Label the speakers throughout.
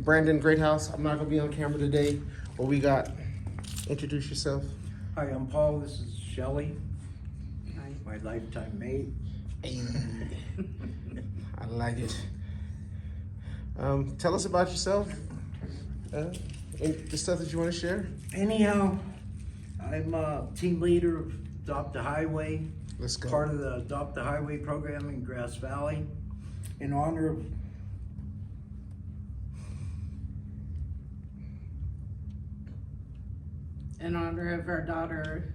Speaker 1: Brandon Greathouse. I'm not gonna be on camera today. What we got? Introduce yourself.
Speaker 2: Hi, I'm Paul. This is Shelly. Hi. My lifetime mate.
Speaker 1: Hey. I like it. Tell us about yourself. And the stuff that you want to share.
Speaker 2: Anyhow, I'm a team leader of Adopt a Highway.
Speaker 1: Let's go.
Speaker 2: Part of the Adopt a Highway program in Grass Valley. In honor of
Speaker 3: our daughter,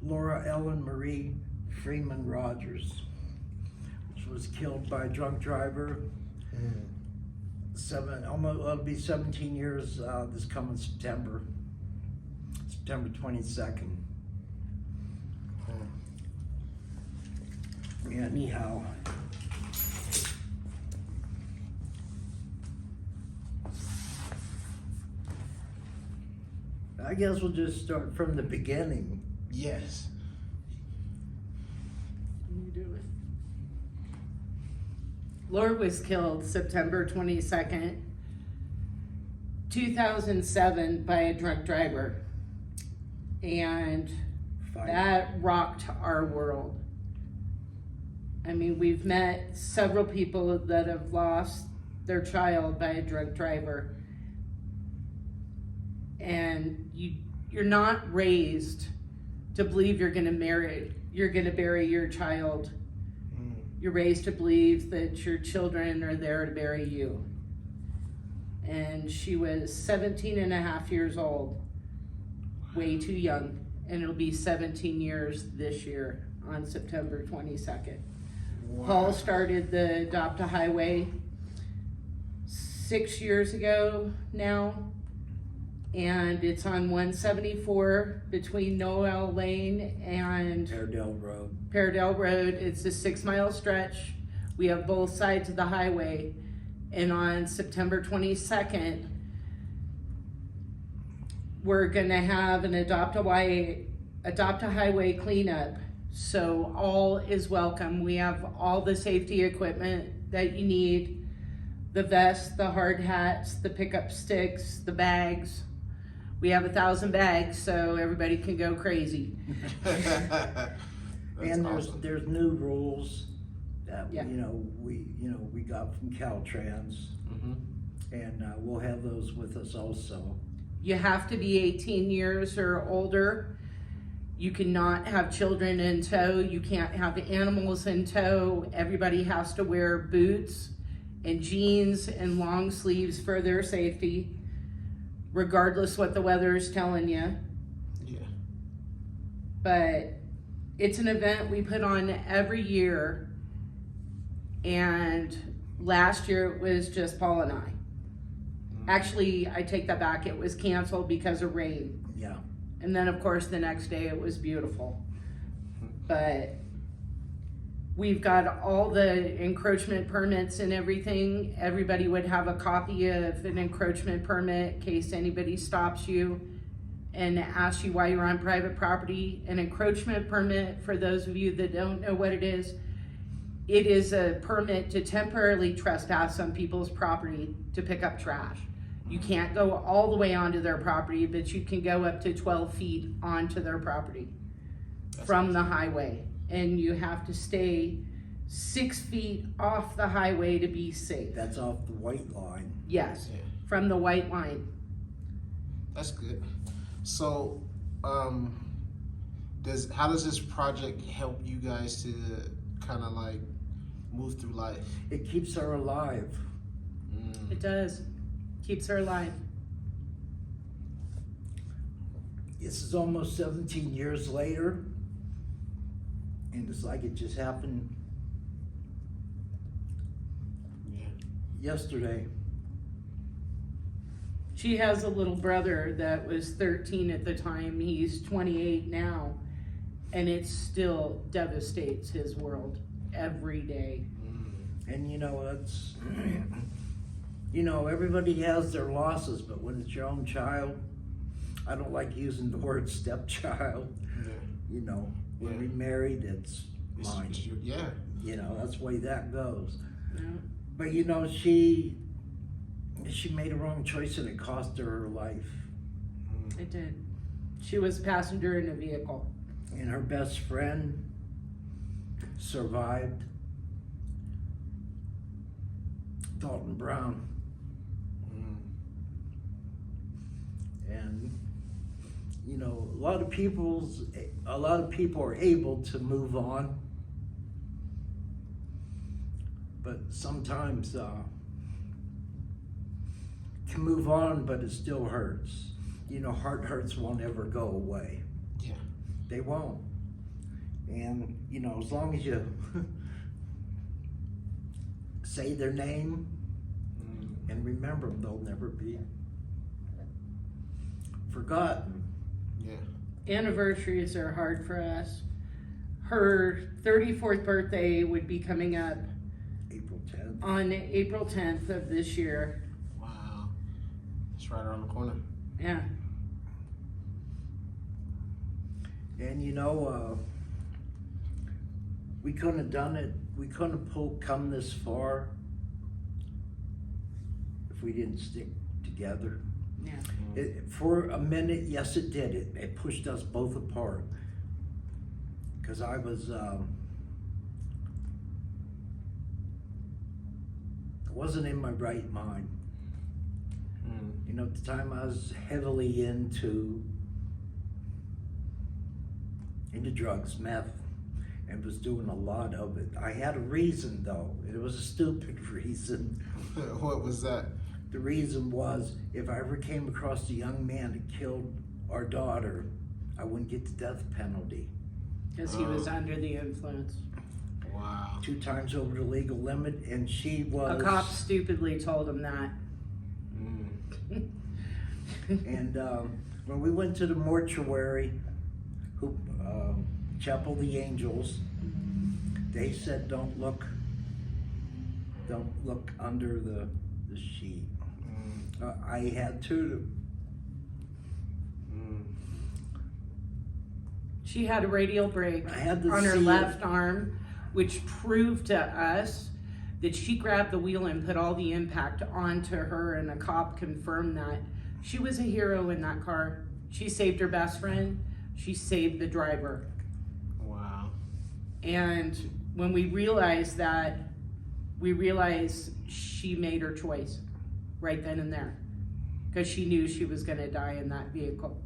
Speaker 2: Laura Ellen Marie Freeman Rogers, which was killed by a drunk driver. It'll be 17 years this coming September 22nd. Anyhow, I guess we'll just start from the beginning.
Speaker 1: Yes.
Speaker 3: you do it. Laura was killed September 22nd, 2007 by a drunk driver. And that rocked our world. I mean, we've met several people that have lost their child by a drunk driver. And you're not raised to believe you're gonna bury your child. You're raised to believe that your children are there to bury you. And she was 17 and a half years old, way too young. And it'll be 17 years this year on September 22nd. Wow. Paul started the Adopt a Highway 6 years ago now. And it's on 174 between Noel Lane and
Speaker 2: Peardale Road.
Speaker 3: Peardale Road. It's a 6-mile stretch. We have both sides of the highway. And on September 22nd, we're gonna have an Adopt a Highway cleanup. So all is welcome. We have all the safety equipment that you need. The vests, the hard hats, the pickup sticks, the bags. We have 1,000 bags, so everybody can go crazy.
Speaker 2: And
Speaker 1: awesome.
Speaker 2: there's new rules that we got from Caltrans, and we'll have those with us also.
Speaker 3: You have to be 18 years or older. You cannot have children in tow. You can't have animals in tow. Everybody has to wear boots and jeans and long sleeves for their safety, regardless what the weather is telling you.
Speaker 1: Yeah.
Speaker 3: But it's an event we put on every year. And last year it was just Paul and I. Actually, I take that back. It was canceled because of rain.
Speaker 2: Yeah.
Speaker 3: And then of course the next day it was beautiful. But we've got all the encroachment permits and everything. Everybody would have a copy of an encroachment permit in case anybody stops you and asks you why you're on private property. An encroachment permit, for those of you that don't know what it is a permit to temporarily trespass on people's property to pick up trash. You can't go all the way onto their property, but you can go up to 12 feet onto their property from the highway. And you have to stay 6 feet off the highway to be safe.
Speaker 2: That's off the white line.
Speaker 3: Yes,
Speaker 1: Yeah.
Speaker 3: from the white line.
Speaker 1: That's good. So, how does this project help you guys to kind of like move through life?
Speaker 2: It keeps her alive.
Speaker 3: It does. Keeps her alive.
Speaker 2: This is almost 17 years later, and it's like it just happened yesterday.
Speaker 3: She has a little brother that was 13 at the time. He's 28 now. And it still devastates his world every day.
Speaker 2: And it's, everybody has their losses, but when it's your own child, I don't like using the word stepchild. When we married, it's mine.
Speaker 1: Yeah.
Speaker 2: That's the way that goes.
Speaker 3: Yeah.
Speaker 2: But she she made a wrong choice and it cost her life.
Speaker 3: It did. She was a passenger in a vehicle.
Speaker 2: And her best friend survived. Dalton Brown. And you know, a lot of people are able to move on, but sometimes can move on, but it still hurts. You know, heart hurts won't ever go away.
Speaker 1: Yeah.
Speaker 2: They won't. And you know, as long as you say their name and remember them, they'll never be forgotten.
Speaker 1: Yeah.
Speaker 3: Anniversaries are hard for us. Her 34th birthday would be coming up
Speaker 2: April 10th.
Speaker 3: on April 10th of this year.
Speaker 1: Wow. It's right around the corner.
Speaker 3: Yeah.
Speaker 2: And you know, we couldn't have done it. We couldn't have come this far if we didn't stick together.
Speaker 3: Yeah.
Speaker 2: For a minute, yes, it did. It pushed us both apart. Because I wasn't in my right mind. You know, at the time I was heavily into drugs, meth, and was doing a lot of it. I had a reason though. It was a stupid reason.
Speaker 1: What was that?
Speaker 2: The reason was, if I ever came across a young man that killed our daughter, I wouldn't get the death penalty.
Speaker 3: Because he was under the influence.
Speaker 1: Wow.
Speaker 2: 2 times over the legal limit, and she was...
Speaker 3: A cop stupidly told him that.
Speaker 2: And when we went to the mortuary, Chapel of the Angels, they said, don't look under the sheet. I had to.
Speaker 3: She had a radial break
Speaker 2: I had to
Speaker 3: on her
Speaker 2: see
Speaker 3: left
Speaker 2: it.
Speaker 3: arm, which proved to us that she grabbed the wheel and put all the impact onto her, and a cop confirmed that. She was a hero in that car. She saved her best friend. She saved the driver.
Speaker 1: Wow.
Speaker 3: And when we realized that, we realized she made her choice right then and there, because she knew she was going to die in that vehicle,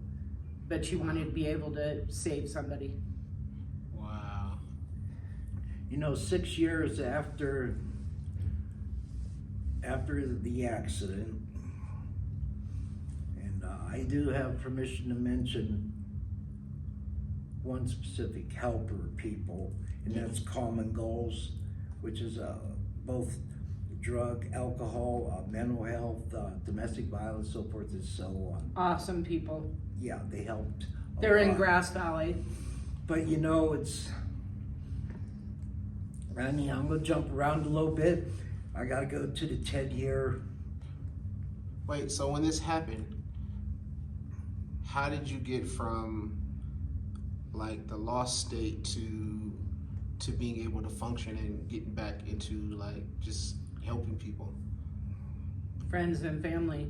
Speaker 3: but she wanted to be able to save somebody.
Speaker 1: Wow.
Speaker 2: You know, 6 years after the accident, and I do have permission to mention one specific helper people, and that's Common Goals, which is both drug, alcohol, mental health, domestic violence, so forth and so on.
Speaker 3: Awesome people.
Speaker 2: Yeah, they helped.
Speaker 3: They're in Grass Valley.
Speaker 2: But you know, Randy, I'm gonna jump around a little bit. I gotta go to the 10-year.
Speaker 1: Wait, so when this happened, how did you get from like the lost state to being able to function and getting back into like just helping people?
Speaker 3: Friends and family.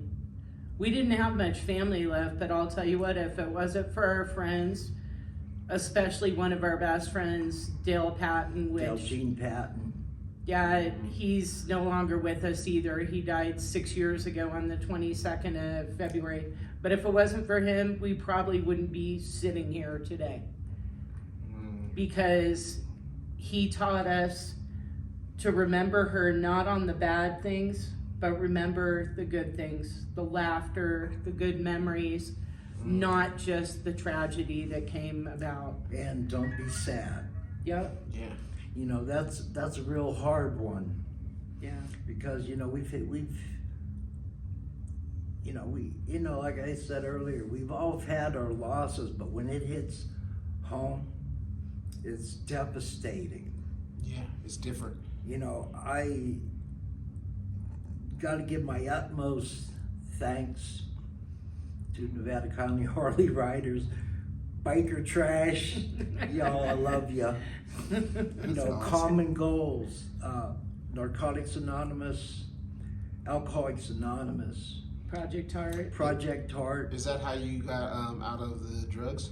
Speaker 3: We didn't have much family left, but I'll tell you what, if it wasn't for our friends, especially one of our best friends, Dale Patton,
Speaker 2: Gene Patton.
Speaker 3: Yeah, he's no longer with us either. He died 6 years ago on the 22nd of February. But if it wasn't for him, we probably wouldn't be sitting here today. Because he taught us to remember her not on the bad things, but remember the good things, the laughter, the good memories, not just the tragedy that came about.
Speaker 2: And don't be sad.
Speaker 3: Yep.
Speaker 1: Yeah.
Speaker 2: You know, that's a real hard one.
Speaker 3: Yeah.
Speaker 2: Because you know, we've like I said earlier, we've all had our losses, but when it hits home, it's devastating.
Speaker 1: Yeah, it's different.
Speaker 2: You know, I got to give my utmost thanks to Nevada County Harley Riders, Biker Trash, y'all, I love ya. You know,
Speaker 1: awesome.
Speaker 2: Common Goals, Narcotics Anonymous, Alcoholics Anonymous,
Speaker 3: Project Heart.
Speaker 2: Project Heart.
Speaker 1: Is that how you got out of the drugs?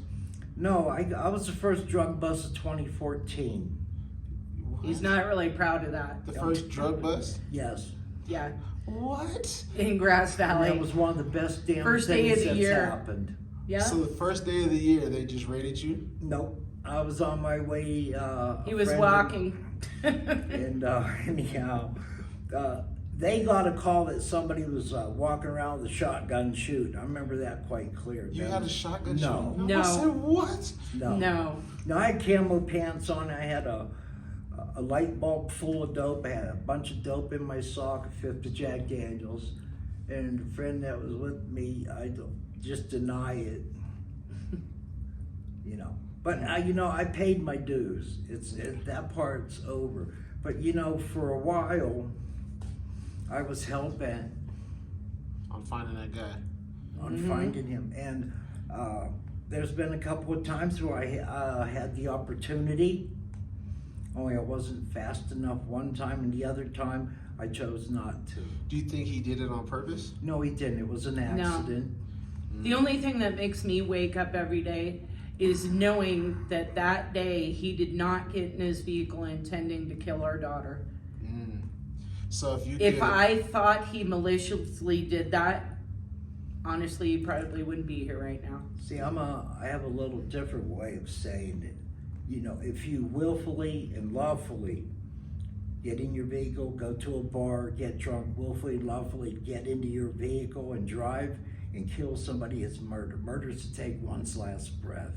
Speaker 2: No, I was the first drug bust of 2014.
Speaker 3: He's not really proud of that.
Speaker 1: The first drug bust?
Speaker 2: Yes.
Speaker 3: Yeah,
Speaker 1: What?
Speaker 3: in Grass Valley.
Speaker 2: That was one of the best damn
Speaker 3: First day
Speaker 2: things
Speaker 3: of the
Speaker 2: that's
Speaker 3: year.
Speaker 2: happened.
Speaker 3: Yeah.
Speaker 1: So the first day of the year, they just raided you?
Speaker 2: Nope. I was on my way.
Speaker 3: He was walking.
Speaker 2: And anyhow, they got a call that somebody was walking around with a shotgun shooting. I remember that quite clear.
Speaker 1: You had a shotgun?
Speaker 2: No.
Speaker 1: shooting?
Speaker 3: No.
Speaker 1: I said, what?
Speaker 2: No.
Speaker 3: No.
Speaker 2: No, I had camo pants on. I had a light bulb full of dope. I had a bunch of dope in my sock, a fifth of Jack Daniels. And a friend that was with me, I don't just deny it. You know. But I paid my dues. That part's over. But for a while, I was hell bent
Speaker 1: I'm finding that guy.
Speaker 2: on finding him. And there's been a couple of times where I had the opportunity, only I wasn't fast enough one time, and the other time I chose not to.
Speaker 1: Do you think he did it on purpose?
Speaker 2: No, he didn't. It was an accident.
Speaker 3: The only thing that makes me wake up every day is knowing that day he did not get in his vehicle intending to kill our daughter.
Speaker 1: So
Speaker 3: If I thought he maliciously did that, honestly, he probably wouldn't be here right now.
Speaker 2: See, I have a little different way of saying it. If you willfully and lawfully get in your vehicle, go to a bar, get drunk, willfully and lawfully get into your vehicle and drive and kill somebody, it's murder. Murder is to take one's last breath.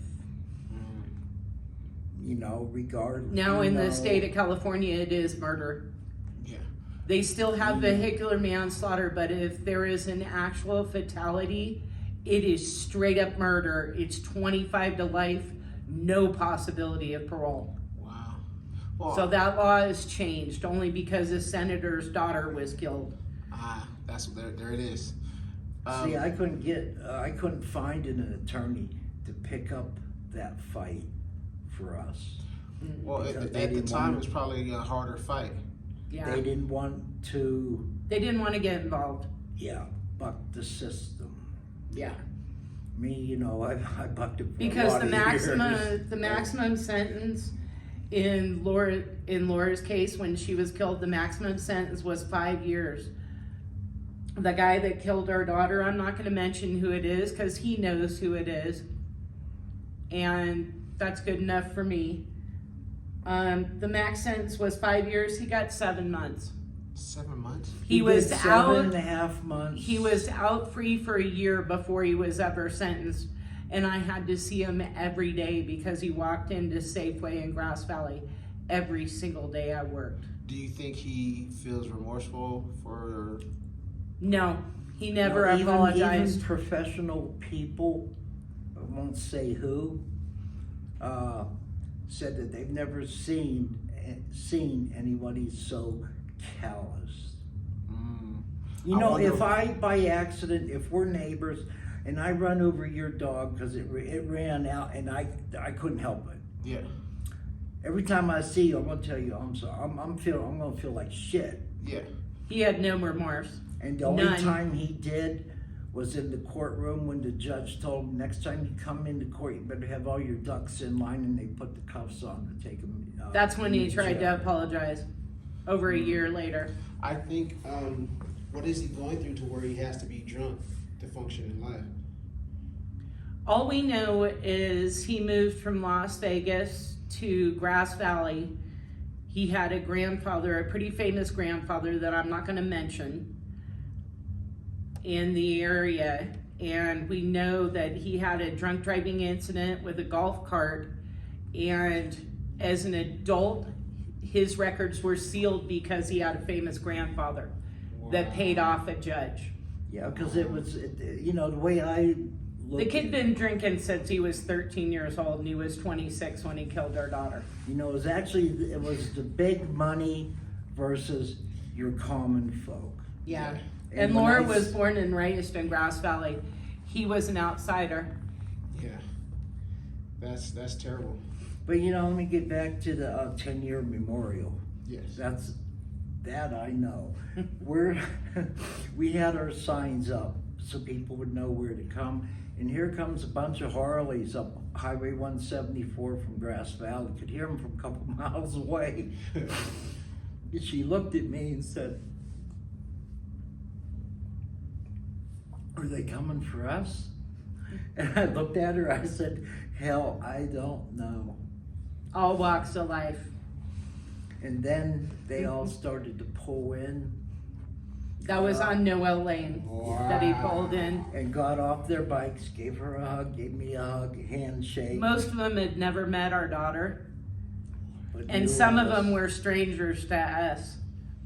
Speaker 2: Regardless.
Speaker 3: Now in the state of California, it is murder.
Speaker 1: Yeah.
Speaker 3: They still have vehicular manslaughter, but if there is an actual fatality, it is straight up murder. It's 25 to life, no possibility of parole.
Speaker 1: Wow. Well,
Speaker 3: So that law has changed only because a senator's daughter was killed.
Speaker 1: there it is.
Speaker 2: See, I couldn't find an attorney to pick up that fight for us.
Speaker 1: Well,
Speaker 2: because
Speaker 1: at
Speaker 2: they
Speaker 1: the
Speaker 2: didn't
Speaker 1: time,
Speaker 2: want-
Speaker 1: it was probably a harder fight.
Speaker 3: Yeah.
Speaker 2: They didn't want to,
Speaker 3: They didn't want to get involved.
Speaker 2: buck the system.
Speaker 3: Yeah.
Speaker 2: Me, I bucked it for
Speaker 3: Because
Speaker 2: a lot
Speaker 3: the
Speaker 2: of years.
Speaker 3: maximum sentence in Laura's case when she was killed, the maximum sentence was 5 years. The guy that killed our daughter, I'm not going to mention who it is because he knows who it is, and that's good enough for me. The max sentence was 5 years. He got 7 months.
Speaker 1: 7 months?
Speaker 3: He was
Speaker 2: did
Speaker 3: out.
Speaker 2: 7.5 months.
Speaker 3: He was out free for a year before he was ever sentenced, and I had to see him every day because he walked into Safeway in Grass Valley every single day I worked.
Speaker 1: Do you think he feels remorseful for?
Speaker 3: No, he never
Speaker 2: Even
Speaker 3: apologized.
Speaker 2: professional people, I won't say who, said that they've never seen anybody so callous. If I, by accident, if we're neighbors and I run over your dog because it ran out and I couldn't help it.
Speaker 1: Yeah.
Speaker 2: Every time I see you, I'm gonna tell you I'm sorry. I'm gonna feel like shit.
Speaker 1: Yeah.
Speaker 3: He had no remorse.
Speaker 2: And the only
Speaker 3: None.
Speaker 2: time he did was in the courtroom when the judge told him, next time you come into court, you better have all your ducks in line, and they put the cuffs on to take him.
Speaker 3: That's when he tried to
Speaker 2: jail.
Speaker 3: apologize. Over a year later.
Speaker 1: I think, what is he going through to where he has to be drunk to function in life?
Speaker 3: All we know is he moved from Las Vegas to Grass Valley. He had a grandfather, a pretty famous grandfather that I'm not going to mention, in the area, and we know that he had a drunk driving incident with a golf cart, and as an adult his records were sealed because he had a famous grandfather that paid off a judge.
Speaker 2: Yeah, because it was, the way I look.
Speaker 3: The kid been drinking since he was 13 years old, and he was 26 when he killed our daughter.
Speaker 2: It was the big money versus your common folk.
Speaker 3: Yeah.
Speaker 1: Yeah.
Speaker 3: And
Speaker 2: when
Speaker 3: Laura
Speaker 2: I
Speaker 3: was born and raised in Grass Valley. He was an outsider.
Speaker 1: Yeah. That's terrible.
Speaker 2: But let me get back to the 10-year memorial.
Speaker 1: Yes.
Speaker 2: That's That I know. We had our signs up so people would know where to come. And here comes a bunch of Harleys up Highway 174 from Grass Valley. Could hear them from a couple miles away. And she looked at me and said, "Are they coming for us?" And I looked at her, I said, "Hell, I don't know."
Speaker 3: All walks of life.
Speaker 2: And then they all started to pull in
Speaker 3: That was on Noel Lane that he pulled in.
Speaker 2: and got off their bikes, gave her a hug, gave me a hug, a handshake.
Speaker 3: Most of them had never met our daughter,
Speaker 2: but
Speaker 3: and
Speaker 2: knew
Speaker 3: some of
Speaker 2: us.
Speaker 3: them were strangers to us,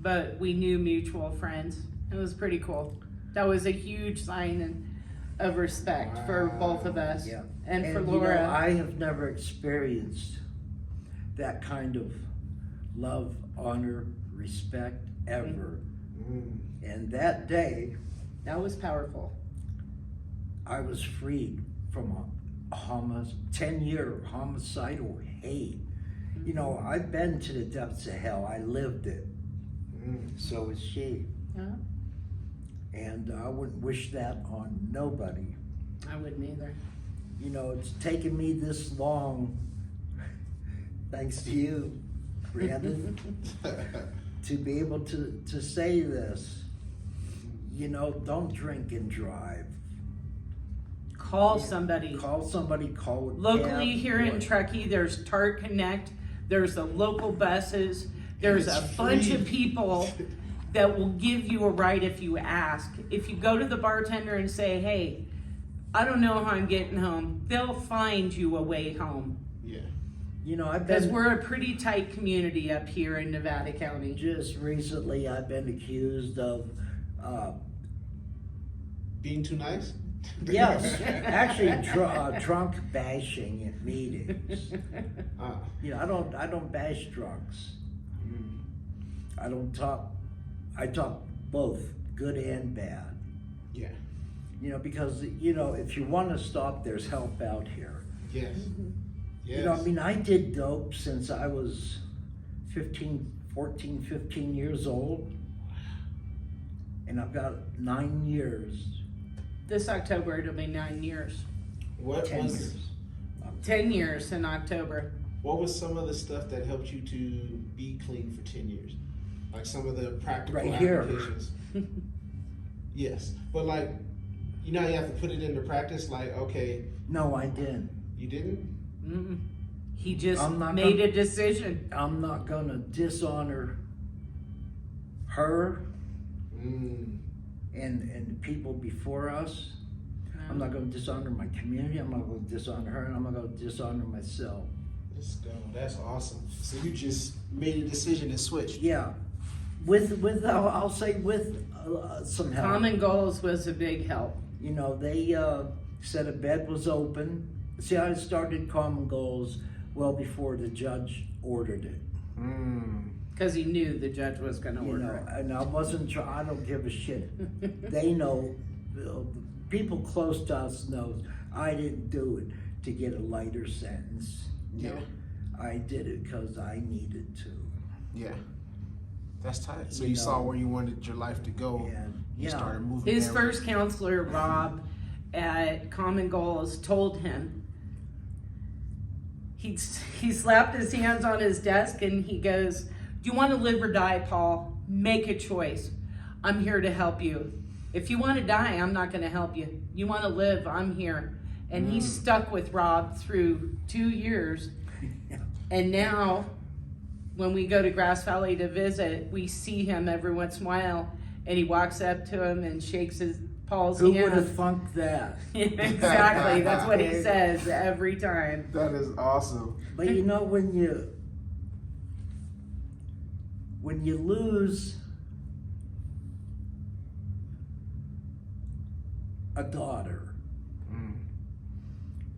Speaker 3: but we knew mutual friends. It was pretty cool. That was a huge sign of respect for both of us.
Speaker 2: Yeah.
Speaker 3: And for
Speaker 2: you
Speaker 3: Laura.
Speaker 2: know, I have never experienced that kind of love, honor, respect ever.
Speaker 1: Mm.
Speaker 2: And that day,
Speaker 3: That was powerful.
Speaker 2: I was freed from a 10-year homicidal hate. You know, I've been to the depths of hell. I lived it.
Speaker 1: Mm.
Speaker 2: So is she.
Speaker 3: Yeah,
Speaker 2: And I wouldn't wish that on nobody.
Speaker 3: I wouldn't either.
Speaker 2: You know, it's taken me this long, thanks to you, Brandon, to be able to say this. You know, don't drink and drive.
Speaker 3: Call somebody.
Speaker 2: Call somebody, call a
Speaker 3: Locally
Speaker 2: cab,
Speaker 3: here in
Speaker 2: or-
Speaker 3: Truckee, there's Tart Connect, there's the local buses, there's a
Speaker 1: It's
Speaker 3: bunch
Speaker 1: free.
Speaker 3: of people that will give you a ride if you ask. If you go to the bartender and say, "Hey, I don't know how I'm getting home," they'll find you a way home.
Speaker 1: Yeah.
Speaker 2: You know, I've
Speaker 3: Because
Speaker 2: been,
Speaker 3: we're a pretty tight community up here in Nevada County.
Speaker 2: just recently, I've been accused of,
Speaker 1: Being too nice?
Speaker 2: yes, actually drunk bashing at meetings.
Speaker 1: Ah.
Speaker 2: You know, I don't bash drunks.
Speaker 1: Mm.
Speaker 2: I talk both good and bad.
Speaker 1: Yeah.
Speaker 2: You know, because, you know, if you want to stop, there's help out here.
Speaker 1: Yes. Yes.
Speaker 2: You know, I mean, I did dope since I was 15 years old. And I've got 9 years,
Speaker 3: This October, it'll be 9 years.
Speaker 1: What
Speaker 2: 10
Speaker 1: was
Speaker 2: years.
Speaker 3: 10 years in October.
Speaker 1: what was some of the stuff that helped you to be clean for 10 years? Like some of the practical
Speaker 2: Right here.
Speaker 1: applications. Yes. But like, you know, you have to put it into practice. Like, okay,
Speaker 2: No, I didn't.
Speaker 1: you didn't?
Speaker 3: Mm-mm. He just
Speaker 2: I'm not
Speaker 3: made
Speaker 2: gonna-
Speaker 3: a decision.
Speaker 2: I'm not gonna dishonor her
Speaker 1: Mm.
Speaker 2: and people before us. I'm not gonna dishonor my community, I'm not gonna dishonor her, and I'm not gonna dishonor myself.
Speaker 1: Let's go. That's awesome. So you just made a decision and switched.
Speaker 2: Yeah, with I'll say with some help.
Speaker 3: Common Goals was a big help.
Speaker 2: You know, they said a bed was open. See, I started Common Goals well before the judge ordered it.
Speaker 1: Mm.
Speaker 3: Because he knew the judge was going to
Speaker 2: You
Speaker 3: order
Speaker 2: know, and I wasn't I don't give a shit.
Speaker 3: it.
Speaker 2: They know, people close to us knows I didn't do it to get a lighter sentence.
Speaker 1: Yeah.
Speaker 2: I did it because I needed to.
Speaker 1: Yeah. That's tight. So
Speaker 2: You
Speaker 1: you saw
Speaker 2: know.
Speaker 1: where you wanted your life to go.
Speaker 2: And
Speaker 1: You
Speaker 2: yeah,
Speaker 1: started moving.
Speaker 3: His
Speaker 1: down.
Speaker 3: first counselor, Rob, at Common Goals, told him, he slapped his hands on his desk and he goes, "Do you want to live or die, Paul? Make a choice. I'm here to help you. If you want to die, I'm not going to help you. You want to live, I'm here." And he stuck with Rob through 2 years. And now, when we go to Grass Valley to visit, we see him every once in a while, and he walks up to him and shakes Paul's
Speaker 2: who
Speaker 3: hand.
Speaker 2: would have funked that?
Speaker 3: Exactly, that's what he says every time.
Speaker 1: That is awesome.
Speaker 2: But you know, when you lose a daughter,
Speaker 1: Mm.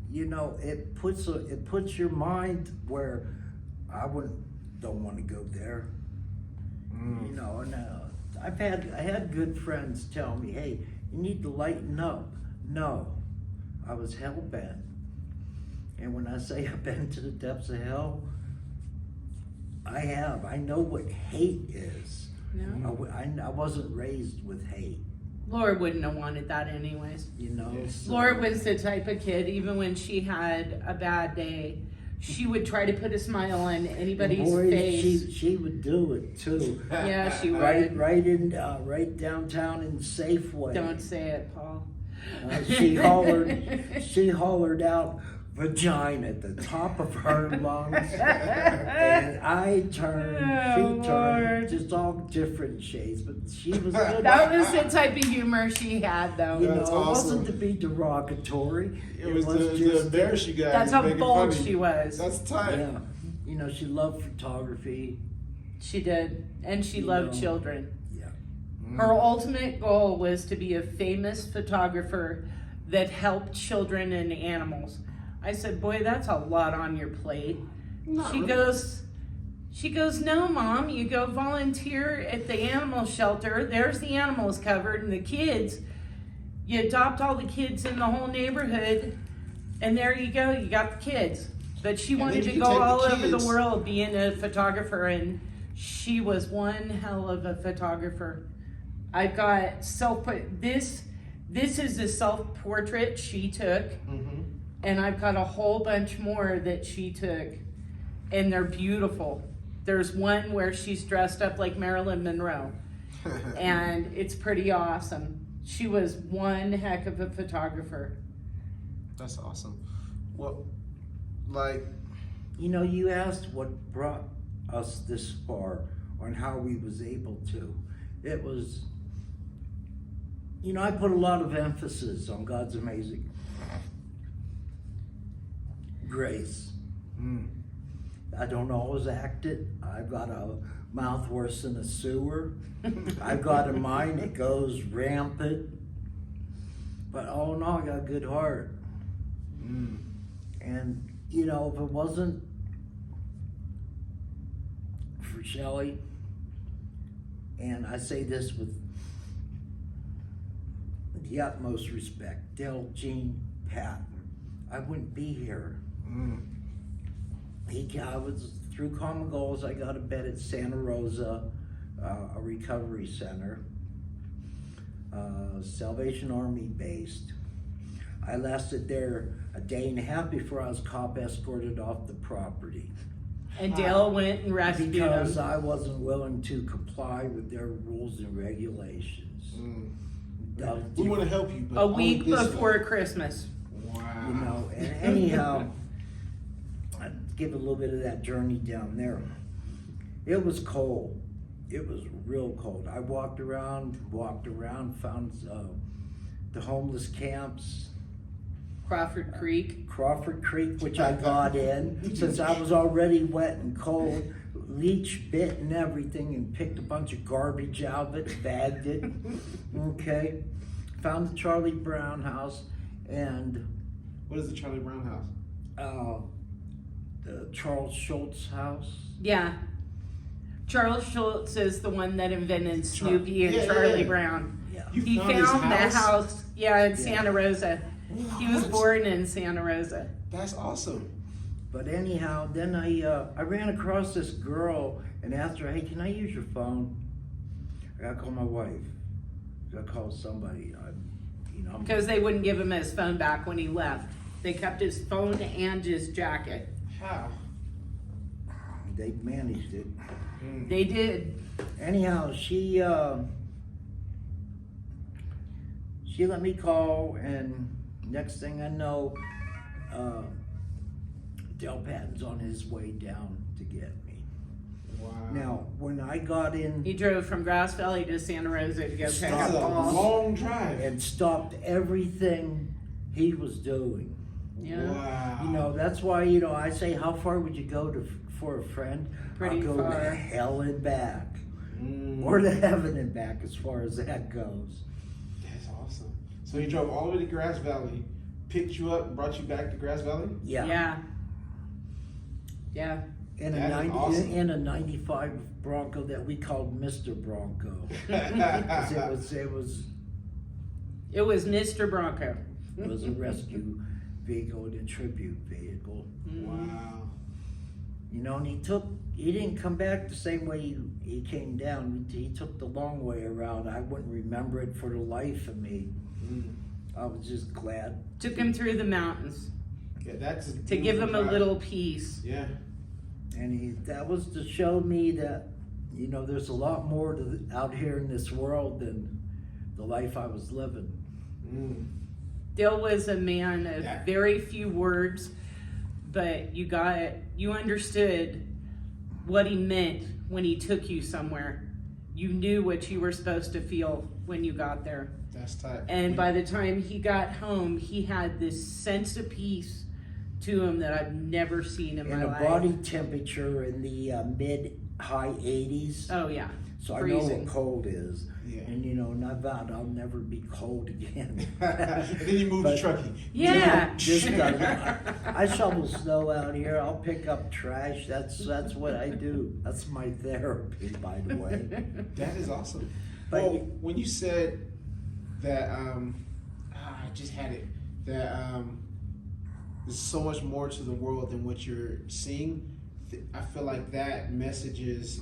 Speaker 2: you know, it puts your mind where I don't want to go there.
Speaker 1: Mm.
Speaker 2: You know, and I had good friends tell me, "Hey, you need to lighten up." No, I was hell bent. And when I say I've been to the depths of hell, I have. I know what hate is.
Speaker 3: No.
Speaker 2: I wasn't raised with hate,
Speaker 3: Laura wouldn't have wanted that anyways.
Speaker 2: you know.
Speaker 1: Yes.
Speaker 2: so-
Speaker 3: Laura was the type of kid, even when she had a bad day, she would try to put a smile on anybody's
Speaker 2: Boy,
Speaker 3: face.
Speaker 2: She would do it too.
Speaker 3: Yeah, she would.
Speaker 2: Right downtown in Safeway.
Speaker 3: Don't say it, Paul.
Speaker 2: She hollered out vagina at the top of her lungs, and I turned,
Speaker 3: Oh,
Speaker 2: she
Speaker 3: Lord.
Speaker 2: turned, just all different shades, but she was good.
Speaker 3: That was the type of humor she had, though.
Speaker 2: You know,
Speaker 1: That's
Speaker 2: it
Speaker 1: awesome.
Speaker 2: wasn't to be derogatory.
Speaker 1: It was to embarrass you guys.
Speaker 3: That's how
Speaker 1: make it
Speaker 3: bold
Speaker 1: funny.
Speaker 3: she was.
Speaker 1: That's tight.
Speaker 2: Yeah, you know, she loved photography.
Speaker 3: She did, and she
Speaker 2: You
Speaker 3: loved
Speaker 2: know.
Speaker 3: children.
Speaker 2: Yeah,
Speaker 3: Her ultimate goal was to be a famous photographer that helped children and animals. I said, boy, that's a lot on your plate.
Speaker 1: Not
Speaker 3: She
Speaker 1: really.
Speaker 3: goes, no, Mom, you go volunteer at the animal shelter. There's the animals covered, and the kids, you adopt all the kids in the whole neighborhood, and there you go, you got the kids. But she
Speaker 1: And
Speaker 3: wanted
Speaker 1: then
Speaker 3: to
Speaker 1: you
Speaker 3: go
Speaker 1: take the
Speaker 3: all over the
Speaker 1: kids.
Speaker 3: world being a photographer, and she was one hell of a photographer. I've got this is a self-portrait she took,
Speaker 1: Mm-hmm.
Speaker 3: and I've got a whole bunch more that she took, and they're beautiful. There's one where she's dressed up like Marilyn Monroe, and it's pretty awesome. She was one heck of a photographer.
Speaker 1: That's awesome. Well, like,
Speaker 2: you know, you asked what brought us this far on how we was able to. It was, you know, I put a lot of emphasis on God's amazing grace. I don't always act it. I've got a mouth worse than a sewer. I've got a mind that goes rampant. But all in all, I got a good heart. And, you know, if it wasn't for Shelly, and I say this with the utmost respect, Dale, Jean, Pat, I wouldn't be here. I was through Common Goals. I got a bed at Santa Rosa, a recovery center, Salvation Army based. I lasted there a day and a half before I was cop escorted off the property
Speaker 3: And Dale went and rescued
Speaker 2: because
Speaker 3: him.
Speaker 2: I wasn't willing to comply with their rules and regulations.
Speaker 1: we want to help you, but
Speaker 3: A
Speaker 1: only
Speaker 3: week
Speaker 1: this
Speaker 3: before
Speaker 1: way.
Speaker 3: Christmas.
Speaker 1: Wow.
Speaker 2: You know, and anyhow, I'd give a little bit of that journey down there. It was cold. It was real cold. I walked around, found the homeless camps,
Speaker 3: Crawford Creek.
Speaker 2: Crawford Creek, which I got in, since I was already wet and cold, leech bit and everything, and picked a bunch of garbage out of it, bagged it, okay? Found the Charlie Brown house, and
Speaker 1: What is the Charlie Brown house?
Speaker 2: the Charles Schultz house.
Speaker 3: Yeah. Charles Schultz is the one that invented Snoopy and
Speaker 1: Yeah,
Speaker 3: Charlie
Speaker 1: yeah.
Speaker 3: Brown.
Speaker 2: Yeah.
Speaker 1: You
Speaker 3: He
Speaker 1: found his
Speaker 3: found the house, in Santa Rosa. He was
Speaker 1: What?
Speaker 3: born in Santa Rosa.
Speaker 1: That's awesome.
Speaker 2: But anyhow, then I ran across this girl and asked her, hey, can I use your phone? I gotta call my wife. I gotta call somebody. I'm
Speaker 3: Because they wouldn't give him his phone back when he left. They kept his phone and his jacket.
Speaker 1: How?
Speaker 2: they managed it.
Speaker 3: They did.
Speaker 2: Anyhow, she let me call, and next thing I know, Del Patton's on his way down to get me.
Speaker 1: Wow.
Speaker 2: Now, when I got in
Speaker 3: He drove from Grass Valley to Santa Rosa to go pick
Speaker 1: That's
Speaker 3: up
Speaker 1: a
Speaker 3: Paul.
Speaker 1: long drive.
Speaker 2: and stopped everything he was doing.
Speaker 3: Yeah.
Speaker 1: Wow.
Speaker 2: You know, that's why, I say, how far would you go for a friend?
Speaker 3: Pretty
Speaker 2: I'll go
Speaker 3: far.
Speaker 2: to hell and back. Or to heaven and back as far as that goes.
Speaker 1: That's awesome. So he drove all the way to Grass Valley, picked you up, and brought you back to Grass Valley?
Speaker 2: Yeah.
Speaker 3: Yeah. Yeah.
Speaker 2: In a,
Speaker 1: That is
Speaker 2: 90,
Speaker 1: awesome.
Speaker 2: in a 95 Bronco that we called Mr. Bronco. 'Cause it
Speaker 3: It was Mr. Bronco.
Speaker 2: was a rescue vehicle and a tribute vehicle.
Speaker 1: Wow.
Speaker 2: You know, and he didn't come back the same way he came down. He took the long way around. I wouldn't remember it for the life of me. I was just glad.
Speaker 3: Took him through the mountains
Speaker 1: Yeah, that's
Speaker 3: to give him a little peace.
Speaker 1: Yeah.
Speaker 2: And that was to show me that, you know, there's a lot more out here in this world than the life I was living.
Speaker 3: Dill was a man of very few words, but you understood what he meant when he took you somewhere. You knew what you were supposed to feel when you got there.
Speaker 1: That's tight.
Speaker 3: And by the time he got home, he had this sense of peace to him that I've never seen in my life.
Speaker 2: And a body temperature in the mid-high 80s.
Speaker 3: Oh yeah.
Speaker 2: So
Speaker 3: freezing.
Speaker 2: I know what cold is.
Speaker 1: Yeah.
Speaker 2: And you know, and I vowed I'll never be cold again.
Speaker 1: And then you moved to Truckee.
Speaker 3: Yeah.
Speaker 2: Just I shovel snow out here. I'll pick up trash. That's what I do. That's my therapy, by the way.
Speaker 1: That is awesome.
Speaker 2: But
Speaker 1: Well, when you said that, I just had it, that there's so much more to the world than what you're seeing. I feel like that message is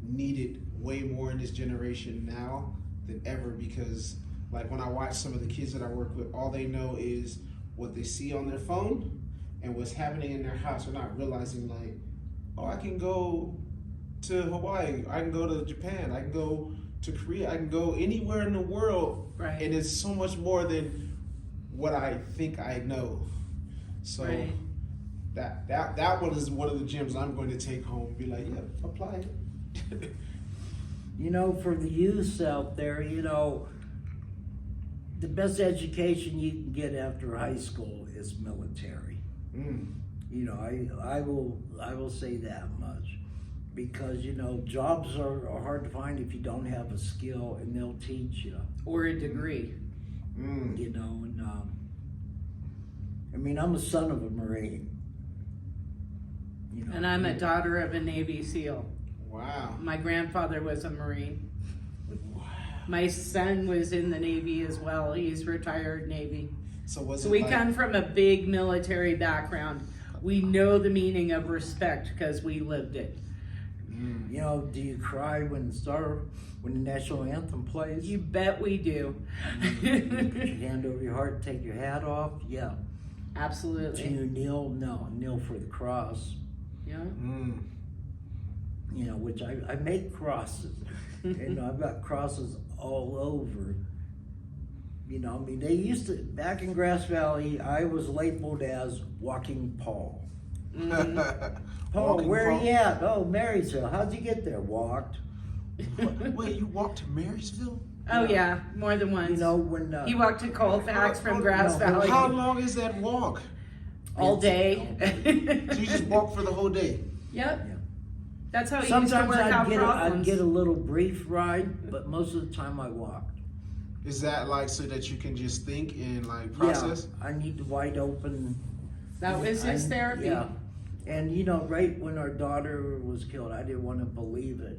Speaker 1: needed way more in this generation now than ever, because like when I watch some of the kids that I work with, all they know is what they see on their phone and what's happening in their house. They're not realizing like, oh, I can go to Hawaii, I can go to Japan, I can go to Korea, I can go anywhere in the world.
Speaker 3: Right.
Speaker 1: And it's so much more than what I think I know. So
Speaker 3: Right.
Speaker 1: that one is one of the gems I'm going to take home and be like, yeah, apply it.
Speaker 2: You know, for the youth out there, you know, the best education you can get after high school is military. You know, I will say that much, because you know jobs are hard to find if you don't have a skill, and they'll teach you.
Speaker 3: Or a degree.
Speaker 2: You know, and I mean, I'm a son of a Marine. You know,
Speaker 3: And I'm a daughter of a Navy SEAL.
Speaker 1: Wow.
Speaker 3: My grandfather was a Marine.
Speaker 1: Wow.
Speaker 3: My son was in the Navy as well. He's retired Navy.
Speaker 1: So was
Speaker 3: So
Speaker 1: it
Speaker 3: we
Speaker 1: like,
Speaker 3: come from a big military background. We know the meaning of respect because we lived it.
Speaker 2: you know, do you cry when the national anthem plays?
Speaker 3: You bet we do.
Speaker 2: Put your hand over your heart, take your hat off. Yeah. Do
Speaker 3: Absolutely.
Speaker 2: you kneel? No, kneel for the cross.
Speaker 3: Yeah.
Speaker 2: You know, which I make crosses. And I've got crosses all over. You know, I mean, they used to, back in Grass Valley, I was labeled as Walking Paul. Paul,
Speaker 1: Walking
Speaker 2: where
Speaker 1: Paul?
Speaker 2: you at? Oh, Marysville. How'd you get there? Walked.
Speaker 1: Wait, you walked to Marysville?
Speaker 3: Oh yeah, more than once.
Speaker 2: You know, when...
Speaker 3: He walked to Colfax from Grass
Speaker 2: no,
Speaker 3: Valley
Speaker 1: How long is that walk?
Speaker 3: all day.
Speaker 1: So you just walk for the whole day?
Speaker 3: Yep.
Speaker 2: Yeah.
Speaker 3: That's how he used to
Speaker 2: Sometimes
Speaker 3: work out
Speaker 2: I'd
Speaker 3: problems.
Speaker 2: get a little brief ride, but most of the time I walked.
Speaker 1: Is that like so that you can just think and like process?
Speaker 2: Yeah, I need the wide open.
Speaker 3: That was his therapy.
Speaker 2: Yeah, and you know, right when our daughter was killed, I didn't want to believe it.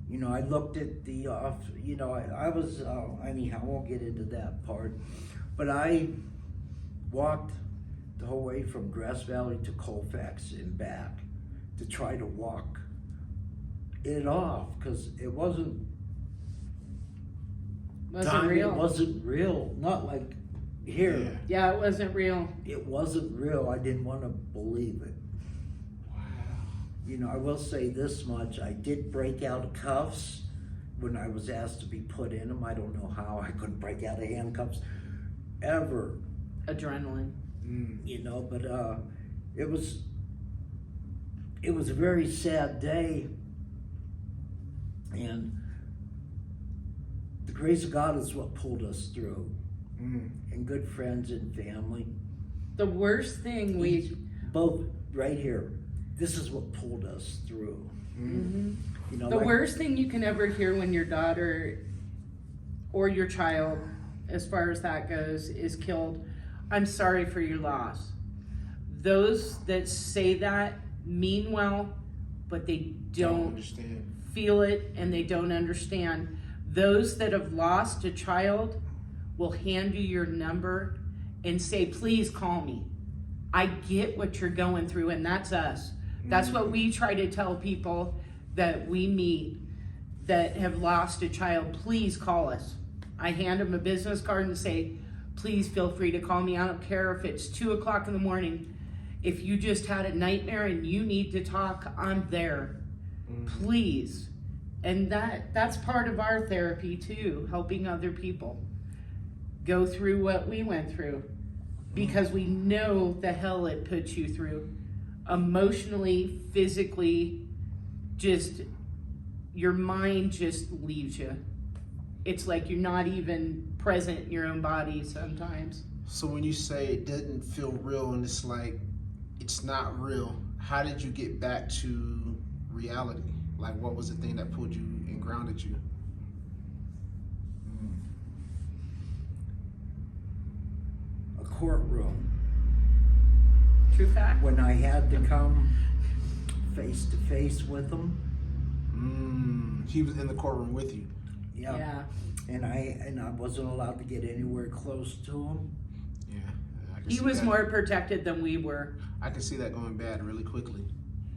Speaker 2: You know, I looked at the off. You know, I was anyhow. I won't get into that part, but I walked the whole way from Grass Valley to Colfax and back to try to walk it off, because it wasn't.
Speaker 3: Wasn't real.
Speaker 2: It wasn't real. Not like here.
Speaker 3: Yeah, it wasn't real.
Speaker 2: It wasn't real. I didn't want to believe it.
Speaker 1: Wow.
Speaker 2: You know, I will say this much. I did break out of cuffs when I was asked to be put in them. I don't know how I couldn't break out of handcuffs ever.
Speaker 3: Adrenaline.
Speaker 2: You know, but it was a very sad day. And the grace of God is what pulled us through. And good friends and family.
Speaker 3: The worst thing
Speaker 2: Both right here. This is what pulled us through. You know,
Speaker 3: the
Speaker 2: like,
Speaker 3: worst thing you can ever hear when your daughter or your child, as far as that goes, is killed, I'm sorry for your loss. Those that say that mean well, but they don't
Speaker 1: understand.
Speaker 3: feel it and they don't understand. Those that have lost a child will hand you your number and say, please call me. I get what you're going through, and that's us. That's what we try to tell people that we meet that have lost a child. Please call us. I hand them a business card and say, please feel free to call me. I don't care if it's 2 o'clock in the morning. If you just had a nightmare and you need to talk, I'm there. Please. And that's part of our therapy too, helping other people go through what we went through, because we know the hell it puts you through emotionally, physically, just your mind just leaves you. It's like you're not even present in your own body sometimes.
Speaker 1: So when you say it didn't feel real and it's like it's not real, how did you get back to reality? Like, what was the thing that pulled you and grounded you?
Speaker 2: A courtroom.
Speaker 3: True fact.
Speaker 2: When I had to come face to face with him.
Speaker 1: He was in the courtroom with you.
Speaker 3: Yeah.
Speaker 2: And I wasn't allowed to get anywhere close to him.
Speaker 1: Yeah. I can
Speaker 3: He
Speaker 1: see
Speaker 3: was
Speaker 1: that.
Speaker 3: more protected than we were.
Speaker 1: I can see that going bad really quickly.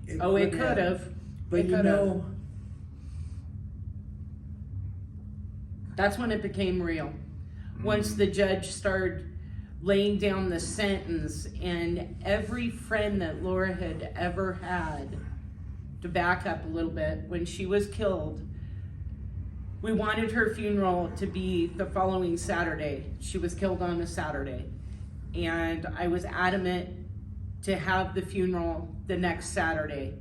Speaker 3: It could have.
Speaker 2: But
Speaker 3: It
Speaker 2: you
Speaker 3: could
Speaker 2: know,
Speaker 3: That's when it became real. Once the judge started laying down the sentence, and every friend that Laura had ever had, to back up a little bit, when she was killed, we wanted her funeral to be the following Saturday. She was killed on a Saturday. And I was adamant to have the funeral the next Saturday.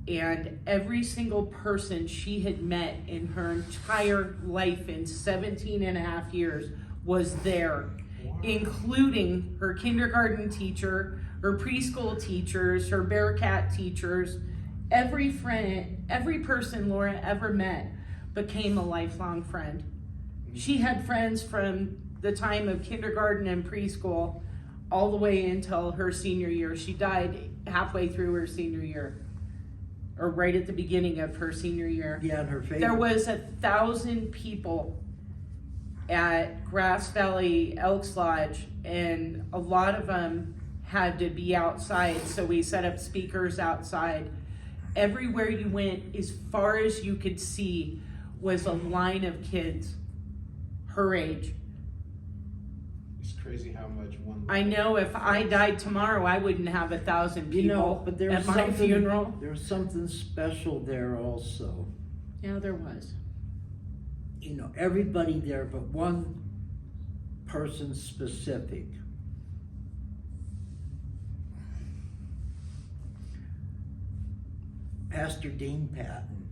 Speaker 3: And every single person she had met in her entire life in 17 and a half years was there, including her kindergarten teacher, her preschool teachers, her Bearcat teachers. Every friend, every person Laura ever met became a lifelong friend. She had friends from the time of kindergarten and preschool all the way until her senior year. She died halfway through her senior year, or right at the beginning of her senior year.
Speaker 2: yeah, and her favorite.
Speaker 3: There was 1,000 people at Grass Valley Elks Lodge, and a lot of them had to be outside, so we set up speakers outside. Everywhere you went, as far as you could see, was a line of kids her age.
Speaker 1: It's crazy how much one.
Speaker 3: I know if I died tomorrow, I wouldn't have 1,000 people
Speaker 2: You know, but there's
Speaker 3: at my
Speaker 2: something,
Speaker 3: funeral.
Speaker 2: There's something special there also.
Speaker 3: Yeah, there was.
Speaker 2: You know, everybody there, but one person specific. Pastor Dean Patton.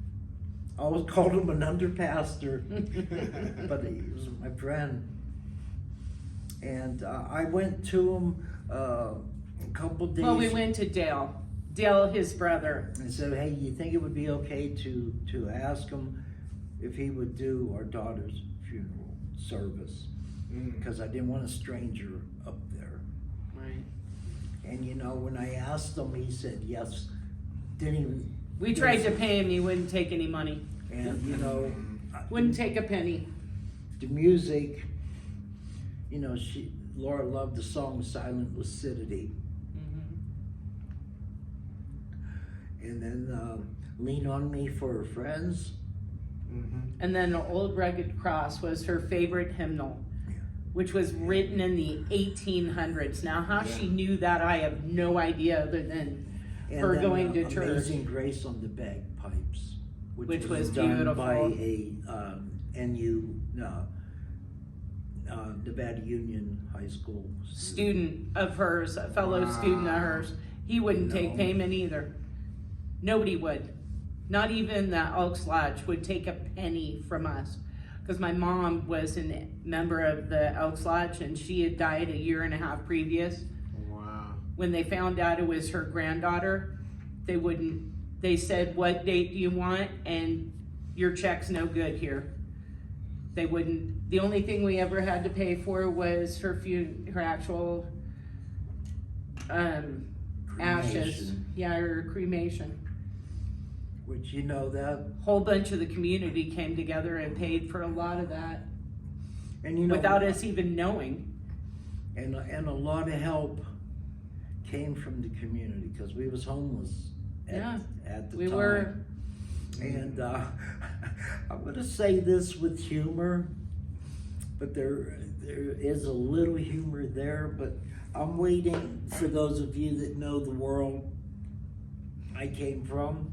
Speaker 2: I always called him an underpastor, but he was my friend. And I went to him a couple days.
Speaker 3: Well, we went to Dale. Dale, his brother.
Speaker 2: And said, hey, you think it would be okay to ask him if he would do our daughter's funeral service? Because I didn't want a stranger up there.
Speaker 3: Right.
Speaker 2: And you know, when I asked him, he said yes. Didn't even.
Speaker 3: We tried to pay him, he wouldn't take any money.
Speaker 2: And you know,
Speaker 3: Wouldn't take a penny.
Speaker 2: the music. You know, Laura loved the song "Silent Lucidity," and then "Lean on Me" for her friends.
Speaker 3: And then Old Rugged Cross was her favorite hymnal, which was written in the 1800s. Now, how she knew that, I have no idea, other than
Speaker 2: And
Speaker 3: her
Speaker 2: then,
Speaker 3: going to church.
Speaker 2: Amazing Grace on the bagpipes,
Speaker 3: Which was
Speaker 2: done
Speaker 3: beautiful.
Speaker 2: by a Nevada Union High School
Speaker 3: Student of hers, a fellow student of hers. He wouldn't take payment either. Nobody would. Not even the Elks Lodge would take a penny from us. Because my mom was a member of the Elks Lodge, and she had died a year and a half previous.
Speaker 1: Wow.
Speaker 3: When they found out it was her granddaughter, they said, what date do you want? And your check's no good here. They wouldn't. The only thing we ever had to pay for was her actual ashes.
Speaker 2: Cremation.
Speaker 3: Yeah, her cremation.
Speaker 2: which, you know, that,
Speaker 3: Whole bunch of the community came together and paid for a lot of that
Speaker 2: and you know,
Speaker 3: without us even knowing.
Speaker 2: and a lot of help came from the community, because we was homeless at the
Speaker 3: We
Speaker 2: time.
Speaker 3: were.
Speaker 2: And I'm gonna say this with humor, but there is a little humor there, but I'm waiting for those of you that know the world I came from.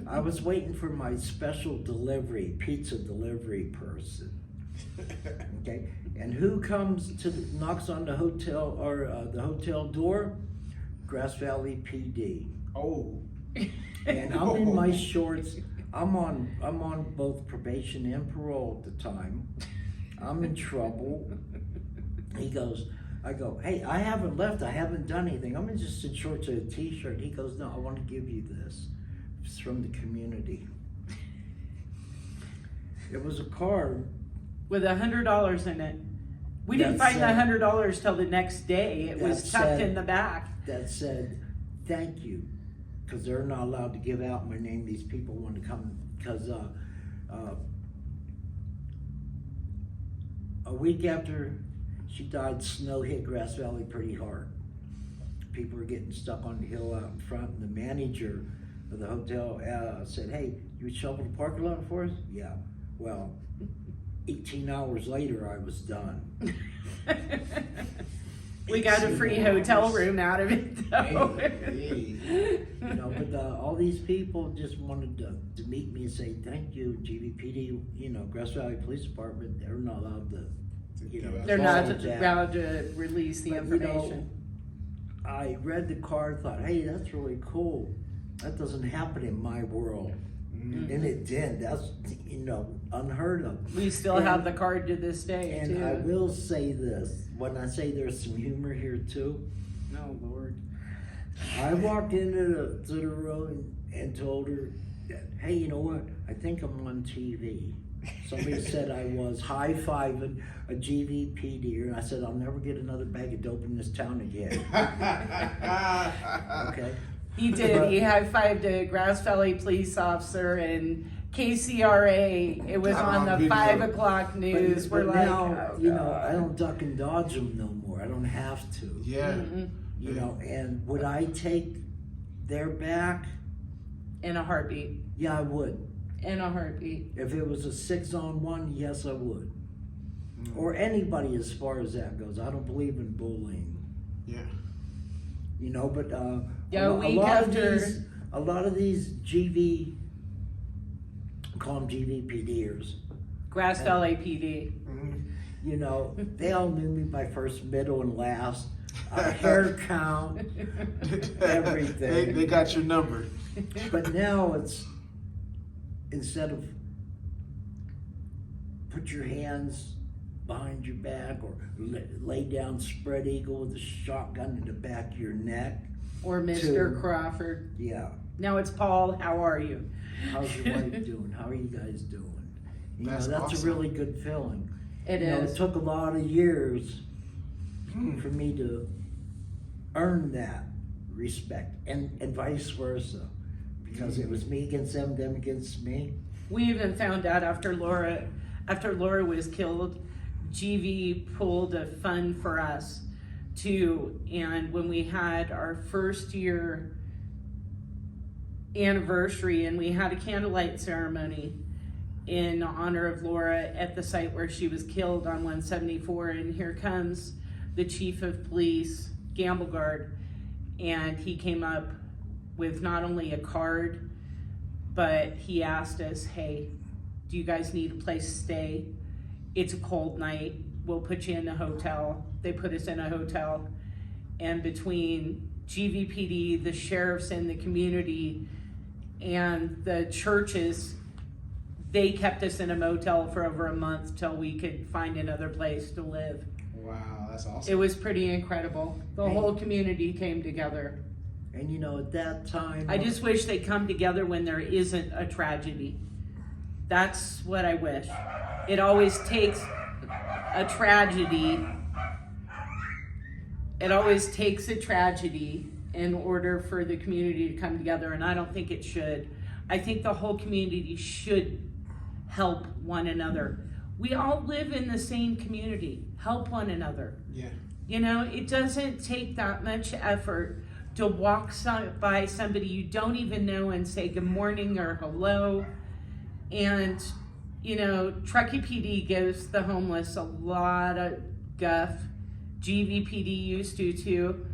Speaker 2: I was waiting for my special delivery, pizza delivery person. Okay, and who knocks on the hotel or the hotel door? Grass Valley PD.
Speaker 1: Oh.
Speaker 2: And I'm in my shorts. I'm on both probation and parole at the time. I'm in trouble. I go, hey, I haven't left. I haven't done anything. I'm just in shorts and a t-shirt. He goes, no, I want to give you this. It's from the community. It was a card
Speaker 3: With $100 in it. We didn't
Speaker 2: That
Speaker 3: find the
Speaker 2: said-
Speaker 3: $100 till the next day. It was
Speaker 2: That
Speaker 3: tucked
Speaker 2: said-
Speaker 3: in the back.
Speaker 2: that said, thank you, because they're not allowed to give out my name. These people want to come, because a week after she died, snow hit Grass Valley pretty hard. People were getting stuck on the hill out in front, and the manager of the hotel said, hey, you would shovel the parking lot for us? Yeah. Well, 18 hours later, I was done.
Speaker 3: We got a free hotel room out of it though.
Speaker 1: Hey.
Speaker 2: You know, but all these people just wanted to meet me and say, thank you, GVPD, you know, Grass Valley Police Department, they're not allowed to, you know.
Speaker 3: They're not
Speaker 2: acknowledge that.
Speaker 3: allowed to release the
Speaker 2: But, you know,
Speaker 3: information.
Speaker 2: I read the card, thought, hey, that's really cool. That doesn't happen in my world.
Speaker 1: Mhm.
Speaker 2: And it did. That's, you know, unheard of.
Speaker 3: We still
Speaker 2: and-
Speaker 3: have the card to this day
Speaker 2: And
Speaker 3: too.
Speaker 2: I will say this, when I say there's some humor here too,
Speaker 3: Oh Lord.
Speaker 2: I walked into the room and told her, hey, you know what? I think I'm on TV. Somebody said I was high-fiving a GVPD, and I said, I'll never get another bag of dope in this town again. Okay?
Speaker 3: He did. He high-fived a Grass Valley police officer and KCRA. It was on the
Speaker 1: Video.
Speaker 3: 5 o'clock news.
Speaker 2: But
Speaker 3: We're like,
Speaker 2: now,
Speaker 3: oh,
Speaker 2: you know,
Speaker 3: God.
Speaker 2: I don't duck and dodge them no more. I don't have to.
Speaker 1: Yeah.
Speaker 3: Mm-mm.
Speaker 2: You know, and would I take their back?
Speaker 3: In a heartbeat.
Speaker 2: Yeah, I would.
Speaker 3: In a heartbeat.
Speaker 2: If it was a 6-on-1, yes, I would.
Speaker 1: Mm.
Speaker 2: Or anybody as far as that goes. I don't believe in bullying.
Speaker 1: Yeah.
Speaker 2: You know, but
Speaker 3: Yeah,
Speaker 2: a
Speaker 3: week
Speaker 2: lot
Speaker 3: after-
Speaker 2: of these call them GVPDers,
Speaker 3: Grass Valley PD.
Speaker 1: Mhm.
Speaker 2: you know, they all knew me by first, middle, and last. Hair count, everything.
Speaker 1: They got your number.
Speaker 2: But now it's, instead of put your hands behind your back or lay down spread eagle with a shotgun in the back of your neck.
Speaker 3: Or Mr.
Speaker 2: To-
Speaker 3: Crawford.
Speaker 2: Yeah.
Speaker 3: Now it's Paul. How are you?
Speaker 2: How's your wife doing? How are you guys doing? You
Speaker 1: That's
Speaker 2: know, that's
Speaker 1: awesome.
Speaker 2: a really good feeling.
Speaker 3: It
Speaker 2: You know,
Speaker 3: is.
Speaker 2: it took a lot of years
Speaker 1: Hmm.
Speaker 2: for me to earn that respect, and vice versa. Because it was me against them against me.
Speaker 3: We even found out after Laura was killed, GV pulled a fund for us too. And when we had our first year anniversary and we had a candlelight ceremony in honor of Laura at the site where she was killed on 174, and here comes the chief of police, Gamblegard, and he came up with not only a card, but he asked us, hey, do you guys need a place to stay? It's a cold night. We'll put you in a hotel. They put us in a hotel. And between GVPD, the sheriffs in the community, and the churches, they kept us in a motel for over a month till we could find another place to live.
Speaker 1: Wow, that's awesome.
Speaker 3: It was pretty incredible. The whole community came together.
Speaker 2: And you know, at that time,
Speaker 3: I just wish they come together when there isn't a tragedy. That's what I wish. It always takes a tragedy. It always takes a tragedy in order for the community to come together, and I don't think it should. I think the whole community should help one another. We all live in the same community. Help one another.
Speaker 1: Yeah.
Speaker 3: You know, it doesn't take that much effort to walk by somebody you don't even know and say good morning or hello. And, you know, Truckee PD gives the homeless a lot of guff. GVPD used to too.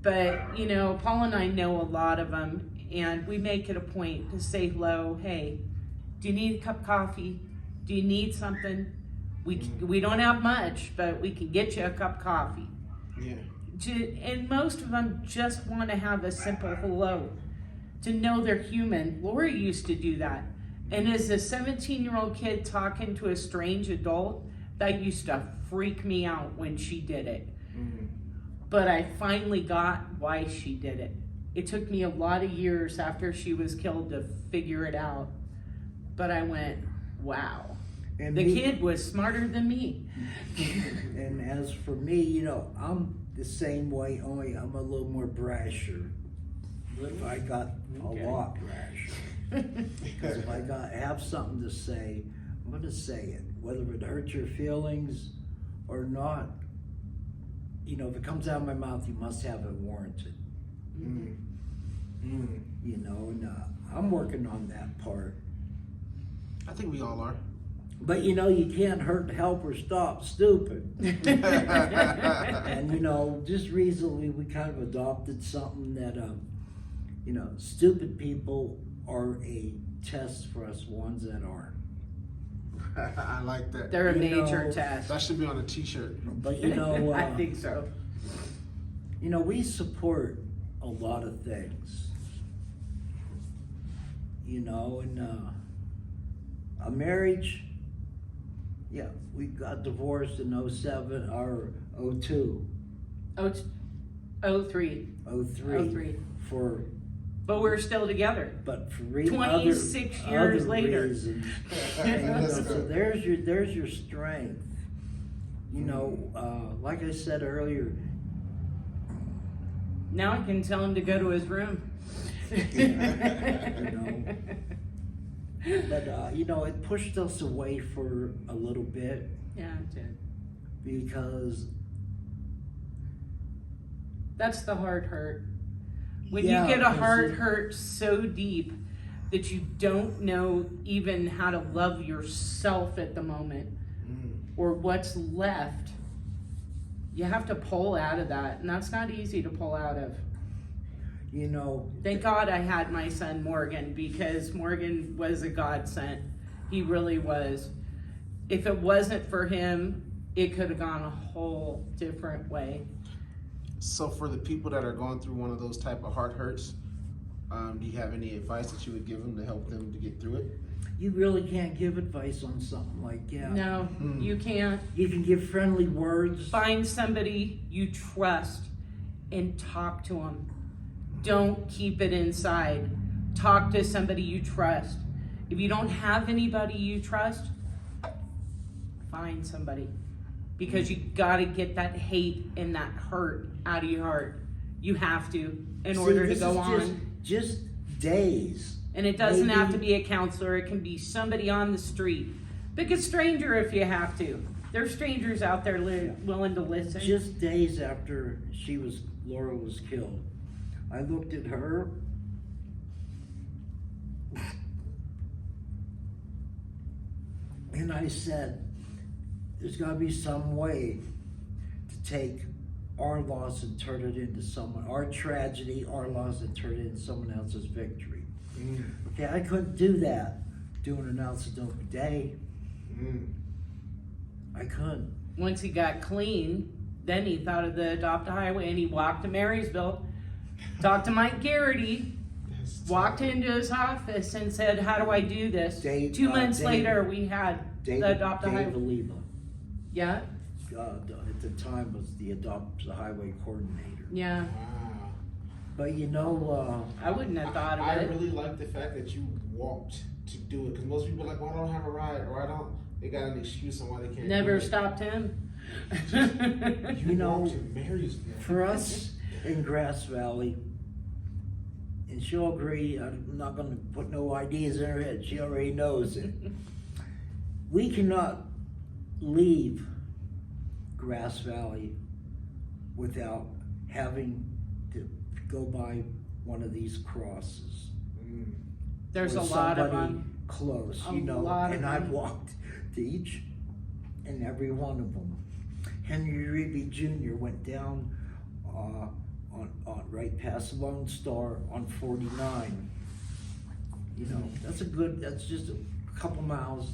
Speaker 3: But, you know, Paul and I know a lot of them, and we make it a point to say hello. Hey, do you need a cup of coffee? Do you need something? We don't have much, but we can get you a cup of coffee.
Speaker 1: Yeah.
Speaker 3: And most of them just want to have a simple hello, to know they're human. Lori used to do that. And as a 17-year-old kid talking to a strange adult, that used to freak me out when she did it.
Speaker 1: Mm-hmm.
Speaker 3: But I finally got why she did it. It took me a lot of years after she was killed to figure it out. But I went, wow.
Speaker 2: And
Speaker 3: The kid was smarter than me.
Speaker 2: And as for me, you know, I'm the same way, only I'm a little more brasher. If I got a lot brasher. Because if I have something to say, I'm gonna say it. Whether it hurts your feelings or not, you know, if it comes out of my mouth, you must have it warranted. You know, and I'm working on that part.
Speaker 1: I think we all are.
Speaker 2: But you know, you can't hurt, help, or stop stupid. And you know, just recently we kind of adopted something that, you know, stupid people are a test for us ones that aren't.
Speaker 1: I like that.
Speaker 3: They're a
Speaker 2: You
Speaker 3: major
Speaker 2: know,
Speaker 3: test.
Speaker 1: That should be on a t-shirt.
Speaker 2: But you know,
Speaker 3: I think so.
Speaker 2: you know, we support a lot of things. You know, and a marriage, yeah, we got divorced in 07 or 02.
Speaker 3: 03.
Speaker 2: 03. For,
Speaker 3: But we're still together.
Speaker 2: but for
Speaker 3: 26 years
Speaker 2: other
Speaker 3: later.
Speaker 2: reasons. And, you know, so there's your strength. You know, like I said earlier.
Speaker 3: Now I can tell him to go to his room.
Speaker 2: You know. But you know, it pushed us away for a little bit
Speaker 3: Yeah, it did.
Speaker 2: because
Speaker 3: That's the hard hurt. When
Speaker 2: Yeah,
Speaker 3: you get a
Speaker 2: 'cause
Speaker 3: hard
Speaker 2: it-
Speaker 3: hurt so deep that you don't know even how to love yourself at the moment or what's left, you have to pull out of that, and that's not easy to pull out of.
Speaker 2: you know,
Speaker 3: Thank God I had my son Morgan, because Morgan was a godsend. He really was. If it wasn't for him, it could have gone a whole different way.
Speaker 1: So for the people that are going through one of those type of heart hurts, do you have any advice that you would give them to help them to get through it?
Speaker 2: you really can't give advice on something like that.
Speaker 3: No, you can't.
Speaker 2: You can give friendly words.
Speaker 3: Find somebody you trust and talk to them. Don't keep it inside. Talk to somebody you trust. If you don't have anybody you trust, find somebody. Because you gotta get that hate and that hurt out of your heart. You have to, in order to
Speaker 2: this
Speaker 3: go
Speaker 2: is
Speaker 3: on.
Speaker 2: Just days.
Speaker 3: And it doesn't have to
Speaker 2: maybe-
Speaker 3: be a counselor, it can be somebody on the street. Pick a stranger if you have to. There's strangers out there willing to listen.
Speaker 2: Just days after Laura was killed, I looked at her. And I said, there's gotta be some way to take our loss and turn it into our tragedy, our loss, and turn it into someone else's victory. Okay, I couldn't do that doing an ounce of dope a day. I couldn't.
Speaker 3: Once he got clean, then he thought of the Adopt a Highway, and he walked to Marysville, talked to Mike Garrity, walked into his office and said, how do I do this? 2 months later, we had the Adopt a
Speaker 2: Dave
Speaker 3: Highway.
Speaker 2: Oliva,
Speaker 3: Yeah,
Speaker 2: at the time was the Adopt a Highway coordinator.
Speaker 3: yeah.
Speaker 1: Wow.
Speaker 2: But you know,
Speaker 3: I wouldn't have thought of
Speaker 1: I
Speaker 3: it.
Speaker 1: really like the fact that you walked to do it, because most people are like, well, I don't have a ride, or I don't. They got an excuse on why they can't.
Speaker 3: Never
Speaker 1: do it.
Speaker 3: stopped him.
Speaker 2: You know,
Speaker 1: walked to Marysville.
Speaker 2: for us in Grass Valley, and she'll agree, I'm not gonna put no ideas in her head, she already knows it. We cannot leave Grass Valley without having to go by one of these crosses.
Speaker 3: There's a
Speaker 2: with
Speaker 3: lot of
Speaker 2: somebody
Speaker 3: them.
Speaker 2: close,
Speaker 3: A
Speaker 2: you know,
Speaker 3: lot of
Speaker 2: and I've
Speaker 3: them.
Speaker 2: walked to each and every one of them. Henry Reeby Jr. went down on right past Lone Star on 49. You know, that's just a couple miles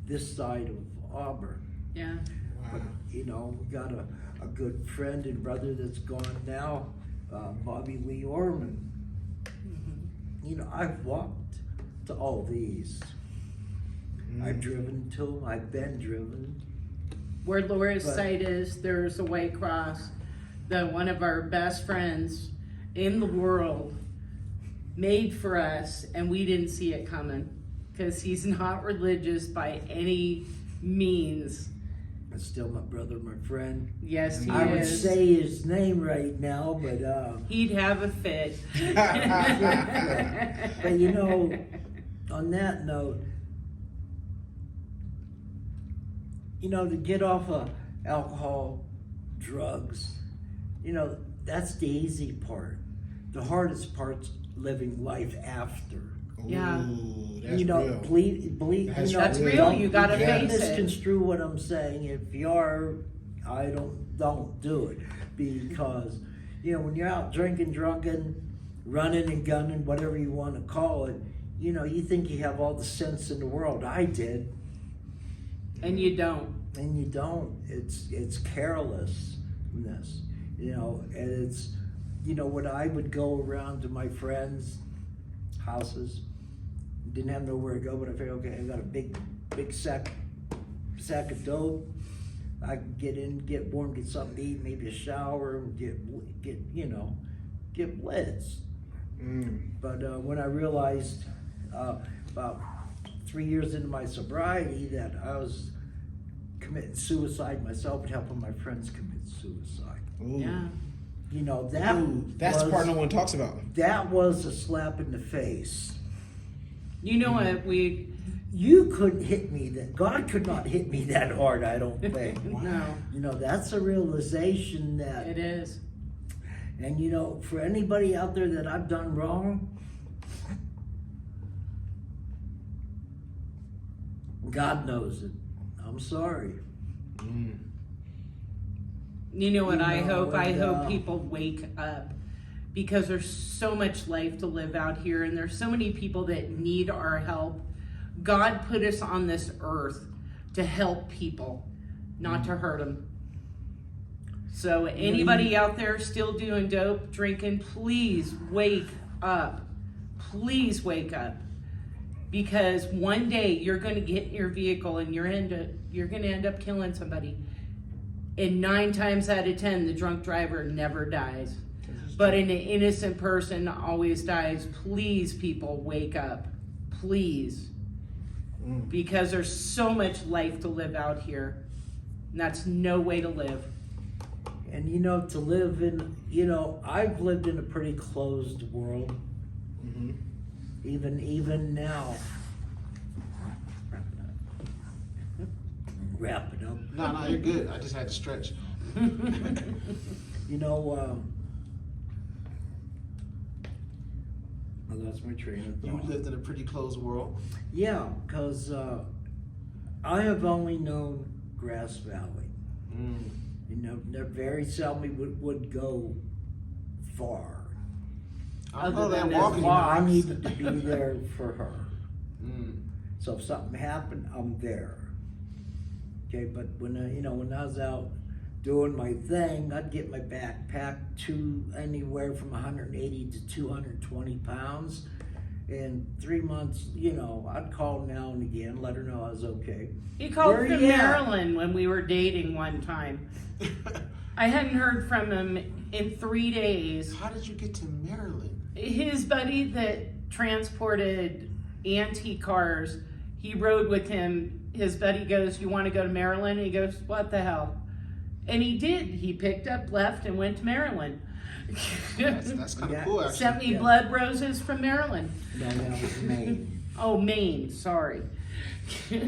Speaker 2: this side of Auburn.
Speaker 3: Yeah.
Speaker 2: But, you know, we got a good friend and brother that's gone now, Bobby Lee Orman. You know, I've walked to all these. I've driven to them, I've been driven.
Speaker 3: Where Laura's
Speaker 2: But-
Speaker 3: site is, there's a white cross that one of our best friends in the world made for us, and we didn't see it coming because he's not religious by any means.
Speaker 2: It's still my brother, my friend.
Speaker 3: Yes, he
Speaker 2: I would
Speaker 3: is.
Speaker 2: say his name right now, but
Speaker 3: He'd have a fit.
Speaker 2: but you know, on that note, you know, to get off of alcohol, drugs, you know, that's the easy part. The hardest part's living life after.
Speaker 3: Yeah.
Speaker 4: Ooh, that's
Speaker 2: You know,
Speaker 4: real.
Speaker 2: believe
Speaker 4: That's
Speaker 2: you know,
Speaker 3: That's real.
Speaker 2: don't-
Speaker 3: You gotta
Speaker 4: Yeah.
Speaker 3: face it.
Speaker 2: misconstrue what I'm saying. If you are, I don't do it, because you know, when you're out drinking, drunken, running and gunning, whatever you want to call it, you know, you think you have all the sense in the world. I did,
Speaker 3: And you don't.
Speaker 2: and you don't. It's carelessness, you know, and it's, you know, when I would go around to my friends' houses, didn't have nowhere to go, but I figured, okay, I got a big sack of dope. I can get in, get warm, get something to eat, maybe a shower, and get you know, get blitz. But when I realized about 3 years into my sobriety that I was committing suicide myself and helping my friends commit suicide,
Speaker 4: Ooh.
Speaker 3: Yeah.
Speaker 2: you know, that
Speaker 4: That's the
Speaker 2: was,
Speaker 4: part no one talks about.
Speaker 2: that was a slap in the face.
Speaker 3: You know
Speaker 2: Mm-hmm.
Speaker 3: what? We
Speaker 2: You couldn't hit me that. God could not hit me that hard, I don't think.
Speaker 3: no.
Speaker 2: You know, that's a realization that,
Speaker 3: It is.
Speaker 2: and you know, for anybody out there that I've done wrong, God knows it. I'm sorry.
Speaker 3: You know what
Speaker 2: You
Speaker 3: I
Speaker 2: know,
Speaker 3: hope? I
Speaker 2: and,
Speaker 3: hope people wake up, because there's so much life to live out here, and there's so many people that need our help. God put us on this earth to help people, not to hurt them. So anybody out there still doing dope, drinking, please wake up. Please wake up. Because one day you're going to get in your vehicle and you're going to end up killing somebody. And 9 times out of 10, the drunk driver never dies. But an innocent person always dies. Please, people, wake up. Please. Because there's so much life to live out here. And that's no way to live.
Speaker 2: And you know, to live in, you know, I've lived in a pretty closed world. Even now. Wrap it up.
Speaker 1: No, you're good. I just had to stretch.
Speaker 2: You know, I lost my train of
Speaker 1: You
Speaker 2: thought.
Speaker 1: lived in a pretty closed world.
Speaker 2: Yeah, because I have only known Grass Valley. You know, very seldom would go far.
Speaker 1: I
Speaker 3: Other
Speaker 1: know that
Speaker 3: than
Speaker 1: walking.
Speaker 3: as
Speaker 2: You know, I
Speaker 3: Walks.
Speaker 2: needed to be there for her.
Speaker 1: Mm.
Speaker 2: So if something happened, I'm there. Okay, but when I was out doing my thing, I'd get my backpack to anywhere from 180 to 220 pounds. In 3 months, you know, I'd call now and again, let her know I was okay.
Speaker 3: He called
Speaker 2: Where
Speaker 3: from
Speaker 2: you at?
Speaker 3: Maryland when we were dating one time. I hadn't heard from him in 3 days.
Speaker 1: How did you get to Maryland?
Speaker 3: His buddy that transported antique cars, he rode with him. His buddy goes, "You want to go to Maryland?" And he goes, "What the hell?" And he did. He picked up, left, and went to Maryland.
Speaker 1: That's kind of
Speaker 2: Yeah.
Speaker 1: cool, actually.
Speaker 3: Sent me
Speaker 2: Yeah.
Speaker 3: blood roses from Maryland.
Speaker 2: No, that was Maine.
Speaker 3: Oh, Maine, sorry.
Speaker 2: Yeah.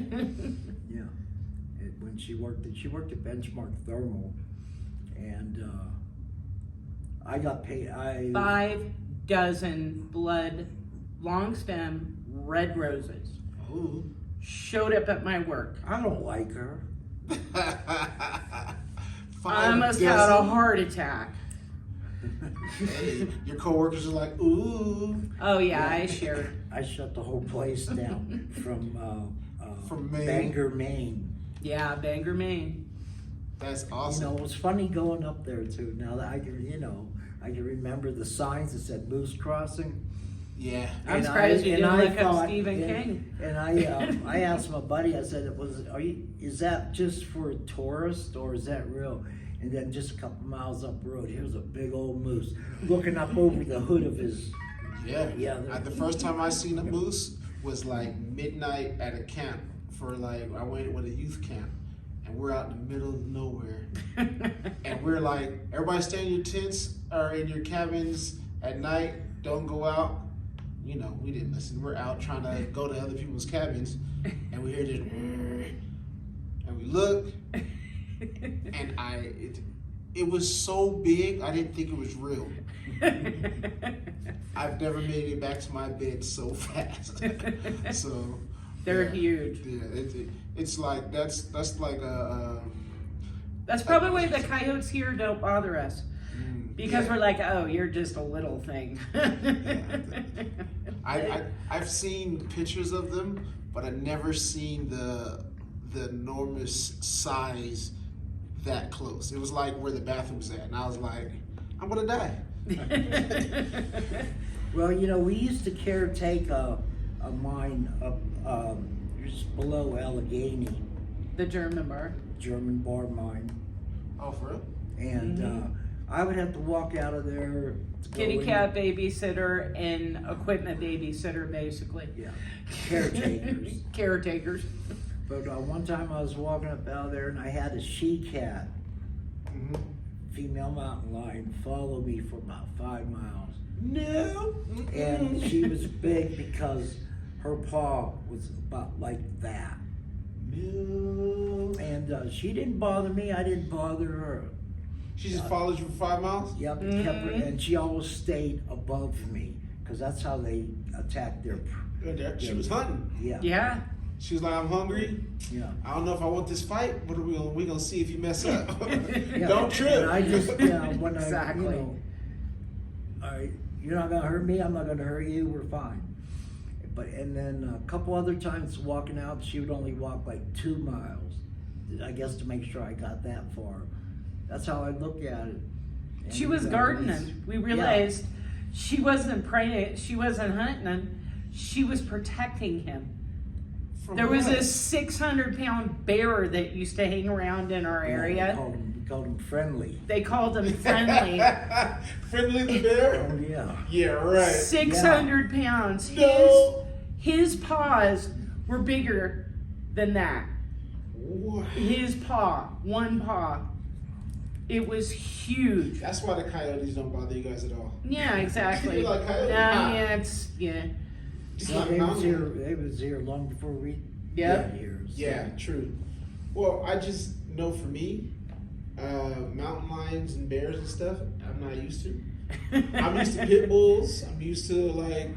Speaker 2: When she worked at Benchmark Thermal, And I got paid.
Speaker 3: 5 dozen blood, long stem, red roses
Speaker 1: Ooh.
Speaker 3: showed up at my work.
Speaker 2: I don't like her.
Speaker 3: I
Speaker 1: 5
Speaker 3: almost had a
Speaker 1: dozen?
Speaker 3: heart attack.
Speaker 1: Hey, your coworkers are like, ooh.
Speaker 3: Oh yeah, I shared.
Speaker 2: I shut the whole place down from
Speaker 1: Maine.
Speaker 2: Bangor, Maine.
Speaker 3: Yeah, Bangor, Maine.
Speaker 1: That's
Speaker 2: You
Speaker 1: awesome.
Speaker 2: know, it was funny going up there too. Now that I can remember the signs that said Moose Crossing.
Speaker 1: Yeah.
Speaker 3: I'm
Speaker 2: And
Speaker 3: surprised you
Speaker 2: and
Speaker 3: didn't
Speaker 2: I
Speaker 3: look up
Speaker 2: thought-
Speaker 3: Stephen
Speaker 2: and-
Speaker 3: King.
Speaker 2: And I asked my buddy, I said, is that just for tourists or is that real? And then just a couple miles up the road, here's a big old moose looking up over the hood of his.
Speaker 1: Yeah.
Speaker 2: Yeah,
Speaker 1: The first time I seen a moose was like midnight at a camp for like, I went with a youth camp. And we're out in the middle of nowhere. And we're like, everybody stay in your tents or in your cabins at night. Don't go out. You know, we didn't listen. We're out trying to go to other people's cabins. And we hear this. And we look. And it was so big, I didn't think it was real. I've never made it back to my bed so fast. So.
Speaker 3: They're
Speaker 1: yeah,
Speaker 3: huge.
Speaker 1: Yeah, it's like that's like a.
Speaker 3: That's probably why the coyotes here don't bother us. Because
Speaker 1: yeah.
Speaker 3: we're like, oh, you're just a little thing.
Speaker 1: I've seen pictures of them, but I've never seen the enormous size that close. It was like where the bathroom's at, and I was like, I'm gonna die.
Speaker 2: Well, you know, we used to caretake a mine up just below Allegheny,
Speaker 3: The German bar.
Speaker 2: German bar mine.
Speaker 1: Oh, for real?
Speaker 2: And I would have to walk out of there. To go
Speaker 3: Kitty
Speaker 2: in.
Speaker 3: cat babysitter and equipment babysitter, basically.
Speaker 2: Yeah, caretakers.
Speaker 3: Caretakers.
Speaker 2: But one time I was walking up out there and I had a she-cat, female mountain lion, follow me for about 5 miles.
Speaker 1: No.
Speaker 2: And she was big because her paw was about like that.
Speaker 1: No.
Speaker 2: And she didn't bother me, I didn't bother her.
Speaker 1: She just followed you for 5 miles?
Speaker 2: Yep, and kept her, and she always stayed above me because that's how they attack their.
Speaker 1: She was hunting.
Speaker 2: Yeah.
Speaker 3: Yeah.
Speaker 1: She was like, I'm hungry.
Speaker 2: Yeah.
Speaker 1: I don't know if I want this fight, but we gonna see if you mess up.
Speaker 2: Yeah.
Speaker 1: Don't trip.
Speaker 2: And I just, when
Speaker 3: Exactly.
Speaker 2: all right, you're not gonna hurt me, I'm not gonna hurt you, we're fine. But, and then a couple other times walking out, she would only walk like 2 miles, I guess to make sure I got that far. That's how I look at it. And,
Speaker 3: She was gardening. We realized she wasn't praying, she wasn't hunting him, she was protecting him.
Speaker 1: From
Speaker 3: There was
Speaker 1: what?
Speaker 3: a 600-pound bear that used to hang around in our area.
Speaker 2: We called him Friendly.
Speaker 3: They called him Friendly.
Speaker 1: Friendly the bear?
Speaker 2: Oh, yeah.
Speaker 1: Yeah, right.
Speaker 3: 600 pounds.
Speaker 1: No.
Speaker 3: His paws were bigger than that.
Speaker 1: What?
Speaker 3: His paw, one paw. It was huge.
Speaker 1: That's why the coyotes don't bother you guys at all.
Speaker 3: Yeah, exactly.
Speaker 1: You're like coyote?
Speaker 3: Yeah, it's, yeah.
Speaker 1: It's
Speaker 2: Well,
Speaker 1: like
Speaker 2: they was
Speaker 1: mountain.
Speaker 2: here. They was here long before we
Speaker 3: Yep.
Speaker 2: got here. So.
Speaker 1: Yeah, true. Well, I just know for me, mountain lions and bears and stuff, I'm not used to. I'm used to pit bulls. I'm used to like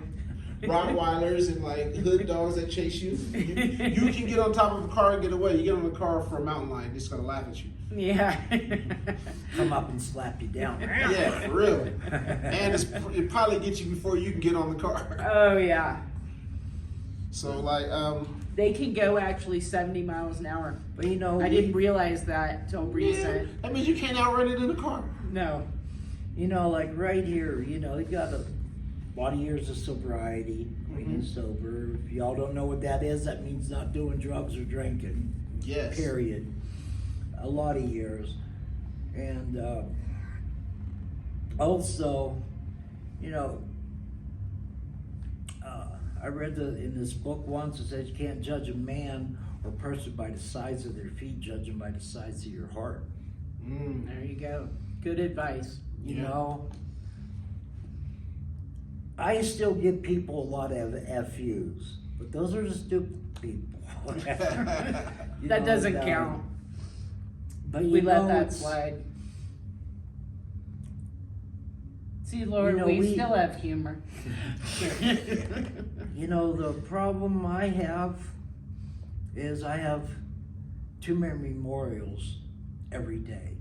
Speaker 1: Rottweilers and like hood dogs that chase you. You can get on top of a car and get away. You get on the car for a mountain lion, it's gonna laugh at you.
Speaker 3: Yeah.
Speaker 2: Come up and slap you down.
Speaker 1: Yeah, for real. And it probably gets you before you can get on the car.
Speaker 3: Oh, yeah.
Speaker 1: So like,
Speaker 3: They can go actually 70 miles an hour.
Speaker 2: But you know,
Speaker 3: I didn't realize that till
Speaker 1: yeah,
Speaker 3: recent.
Speaker 1: that means you can't outrun it in a car.
Speaker 3: No.
Speaker 2: you know, like right here, you know, they got a lot of years of sobriety, being sober. If y'all don't know what that is, that means not doing drugs or drinking.
Speaker 1: Yes.
Speaker 2: Period. A lot of years. And also, you know, I read in this book once, it says you can't judge a man or person by the size of their feet, judge them by the size of your heart.
Speaker 3: There you go. Good advice.
Speaker 2: You
Speaker 1: Yeah.
Speaker 2: know, I still give people a lot of FUs, but those are the stupid people. You
Speaker 3: That
Speaker 2: know,
Speaker 3: doesn't
Speaker 2: and,
Speaker 3: count.
Speaker 2: But
Speaker 3: We
Speaker 2: you
Speaker 3: let
Speaker 2: know,
Speaker 3: that
Speaker 2: it's-
Speaker 3: slide. See, Lord,
Speaker 2: You know,
Speaker 3: we
Speaker 2: we-
Speaker 3: still have humor.
Speaker 2: You know, the problem I have is I have too many memorials every day.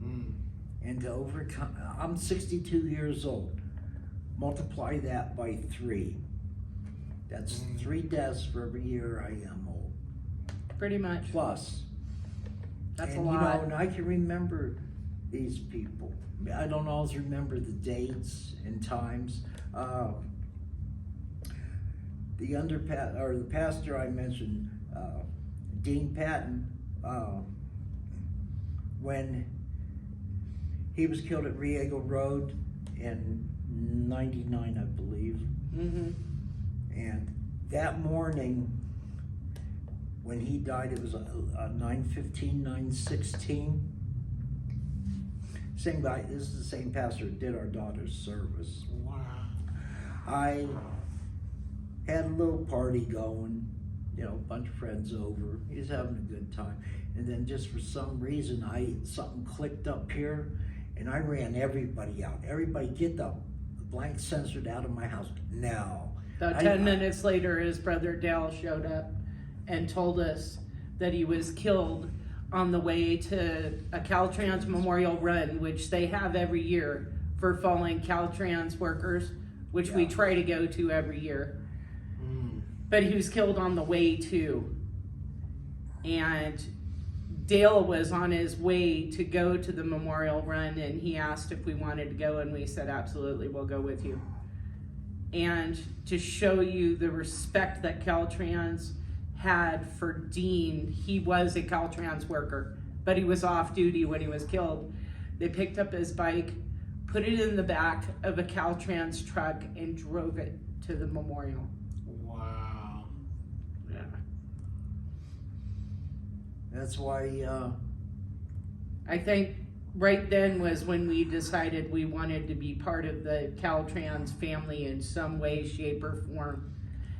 Speaker 1: Mm.
Speaker 2: And to overcome, I'm 62 years old. Multiply that by 3. That's 3 deaths for every year I am old.
Speaker 3: Pretty much.
Speaker 2: Plus.
Speaker 3: That's
Speaker 2: And
Speaker 3: a
Speaker 2: you
Speaker 3: lot.
Speaker 2: know, and I can remember these people. I don't always remember the dates and times. The pastor I mentioned, Dean Patton, when he was killed at Riego Road in '99, I believe.
Speaker 3: Mm-hmm.
Speaker 2: And that morning, when he died, it was a 9:15, 9:16. Same guy, this is the same pastor who did our daughter's service.
Speaker 1: Wow.
Speaker 2: I had a little party going, you know, a bunch of friends over. He was having a good time. And then just for some reason, something clicked up here, and I ran everybody out. Everybody get the blank censored out of my house now.
Speaker 3: About 10 minutes later, his brother Dale showed up and told us that he was killed on the way to a Caltrans Memorial Run, which they have every year for fallen Caltrans workers, which we try to go to every year.
Speaker 1: Mm.
Speaker 3: But he was killed on the way to. And Dale was on his way to go to the Memorial Run, and he asked if we wanted to go, and we said, absolutely, we'll go with you. And to show you the respect that Caltrans had for Dean, he was a Caltrans worker, but he was off duty when he was killed. They picked up his bike, put it in the back of a Caltrans truck, and drove it to the memorial.
Speaker 1: Wow.
Speaker 3: Yeah.
Speaker 2: That's why,
Speaker 3: I think right then was when we decided we wanted to be part of the Caltrans family in some way, shape, or form.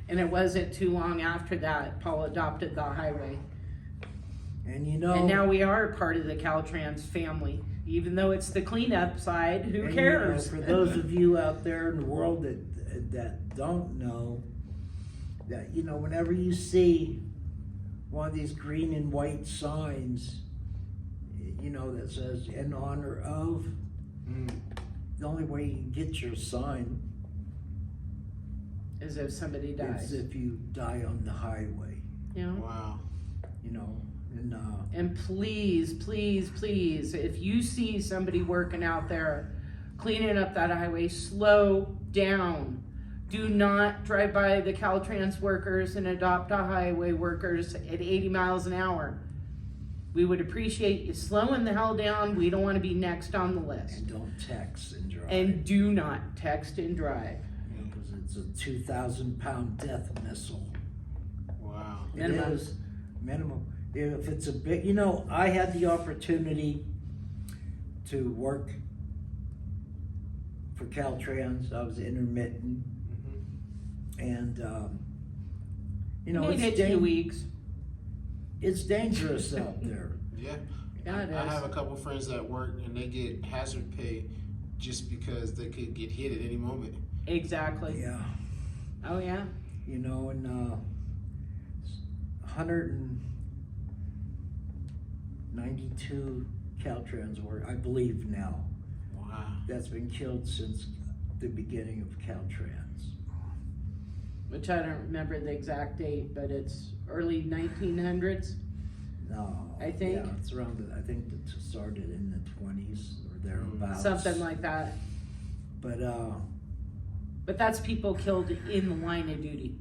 Speaker 3: And it wasn't too long after that, Paul adopted the highway.
Speaker 2: and you know.
Speaker 3: And now we are part of the Caltrans family, even though it's the cleanup side, who
Speaker 2: and,
Speaker 3: cares?
Speaker 2: You know, for those of you out there in the world that don't know, that, you know, whenever you see one of these green and white signs, you know, that says in honor of, the only way you can get your sign
Speaker 3: As if somebody
Speaker 2: is
Speaker 3: dies.
Speaker 2: if you die on the highway,
Speaker 3: You know?
Speaker 1: Wow.
Speaker 2: you know, and
Speaker 3: And please, please, please, if you see somebody working out there cleaning up that highway, slow down. Do not drive by the Caltrans workers and adopt a highway workers at 80 miles an hour. We would appreciate you slowing the hell down. We don't want to be next on the list.
Speaker 2: and don't text and drive.
Speaker 3: And do not text and drive.
Speaker 2: Because it's a 2,000-pound death missile.
Speaker 1: Wow.
Speaker 3: Minimum.
Speaker 2: It is minimum. If it's a big, you know, I had the opportunity to work for Caltrans. I was intermittent, and you know,
Speaker 3: Made it 2 weeks.
Speaker 2: it's dangerous out there.
Speaker 1: Yeah.
Speaker 3: Yeah, it
Speaker 1: I
Speaker 3: is.
Speaker 1: have a couple friends that work and they get hazard pay just because they could get hit at any moment.
Speaker 3: Exactly.
Speaker 2: Yeah,
Speaker 3: Oh, yeah.
Speaker 2: you know, and 192 Caltrans work, I believe now.
Speaker 1: Wow.
Speaker 2: That's been killed since the beginning of Caltrans.
Speaker 3: Which I don't remember the exact date, but it's early 1900s.
Speaker 2: No,
Speaker 3: I think.
Speaker 2: yeah, it's around. I think it started in the 20s or thereabouts.
Speaker 3: Something like that.
Speaker 2: But
Speaker 3: But that's people killed in the line of duty.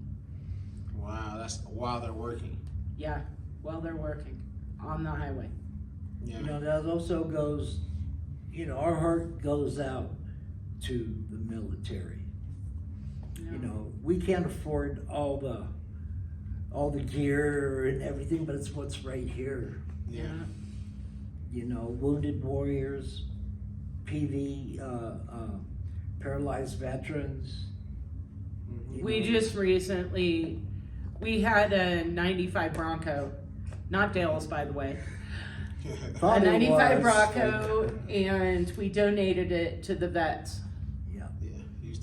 Speaker 1: Wow. That's while they're working.
Speaker 3: Yeah, while they're working on the highway.
Speaker 1: Yeah.
Speaker 2: you know, that also goes. You know, our heart goes out to the military. You know, we can't afford all the gear and everything, but it's what's right here.
Speaker 1: Yeah.
Speaker 2: You know, wounded warriors, PV, paralyzed veterans. you
Speaker 3: We
Speaker 2: know.
Speaker 3: just recently, we had a 95 Bronco, not Dale's, by the way.
Speaker 2: Thought
Speaker 3: A
Speaker 2: it
Speaker 3: 95
Speaker 2: was,
Speaker 3: Bronco, and we donated it to the vets.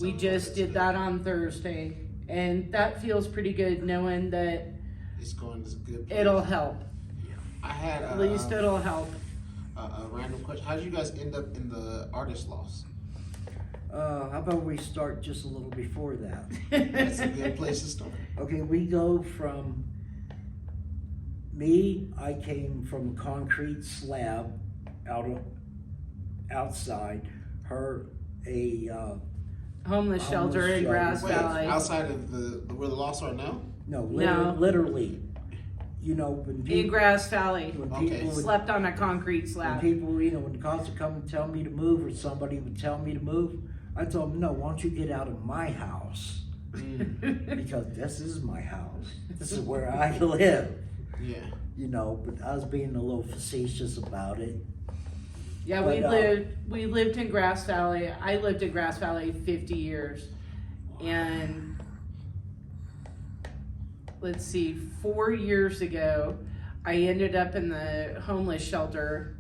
Speaker 3: We just did that on Thursday, and that feels pretty good knowing that
Speaker 1: It's going to a good place.
Speaker 3: it'll help.
Speaker 1: I had
Speaker 3: At least it'll help.
Speaker 1: a random question. How did you guys end up in the artist loss?
Speaker 2: How about we start just a little before that?
Speaker 1: That's a good place to start.
Speaker 2: Okay, we go from I came from a concrete slab outside, her a
Speaker 3: Homeless shelter in
Speaker 2: shelter.
Speaker 3: Grass
Speaker 1: Wait,
Speaker 3: Valley.
Speaker 1: outside of where the lost are now?
Speaker 2: no,
Speaker 3: No.
Speaker 2: literally, you know, when
Speaker 3: In
Speaker 2: people,
Speaker 3: Grass Valley.
Speaker 2: when
Speaker 1: Okay.
Speaker 2: people would,
Speaker 3: Slept on a concrete
Speaker 2: when
Speaker 3: slab.
Speaker 2: people, you know, when the cops would come and tell me to move, or somebody would tell me to move, I told them, no, why don't you get out of my house? Because this is my house. This is where I live.
Speaker 1: Yeah.
Speaker 2: You know, but I was being a little facetious about it.
Speaker 3: Yeah, we lived in Grass Valley. I lived in Grass Valley 50 years. And let's see, 4 years ago, I ended up in the homeless shelter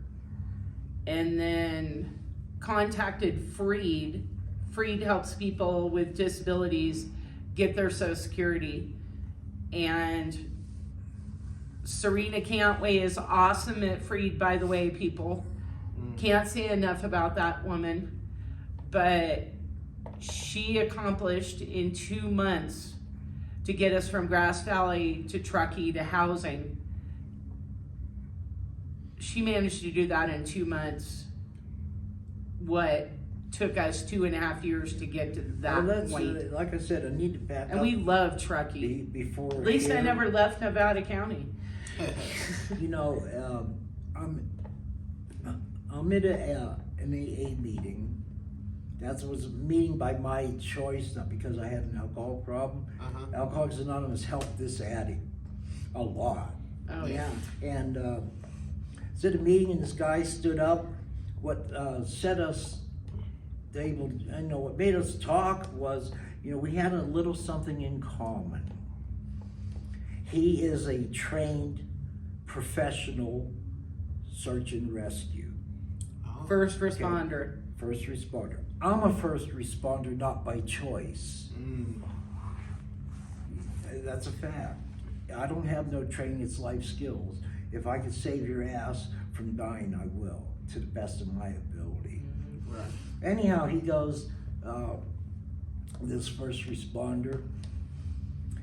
Speaker 3: and then contacted Freed. Freed helps people with disabilities get their Social Security. And Serena Cantway is awesome at Freed, by the way, people. Can't say enough about that woman. But she accomplished in 2 months to get us from Grass Valley to Truckee to housing. She managed to do that in 2 months. What took us 2.5 years to get to that
Speaker 2: Well, that's,
Speaker 3: point.
Speaker 2: like I said, I need to back
Speaker 3: And
Speaker 2: up
Speaker 3: we love Truckee.
Speaker 2: before.
Speaker 3: At least I
Speaker 2: here.
Speaker 3: never left Nevada County.
Speaker 2: You know, I'm at an AA meeting. That was a meeting by my choice, not because I had an alcohol problem.
Speaker 1: Uh-huh.
Speaker 2: Alcoholics Anonymous helped this addict a lot.
Speaker 3: Oh yeah.
Speaker 2: And was at a meeting, and this guy stood up. What set us able, I know what made us talk was, you know, we had a little something in common. He is a trained professional search and rescue.
Speaker 1: Oh.
Speaker 3: First responder.
Speaker 2: First responder. I'm a first responder, not by choice.
Speaker 1: Mm.
Speaker 2: That's a fact. I don't have no training, it's life skills. If I could save your ass from dying, I will, to the best of my ability.
Speaker 1: Right.
Speaker 2: Anyhow, he goes, this first responder,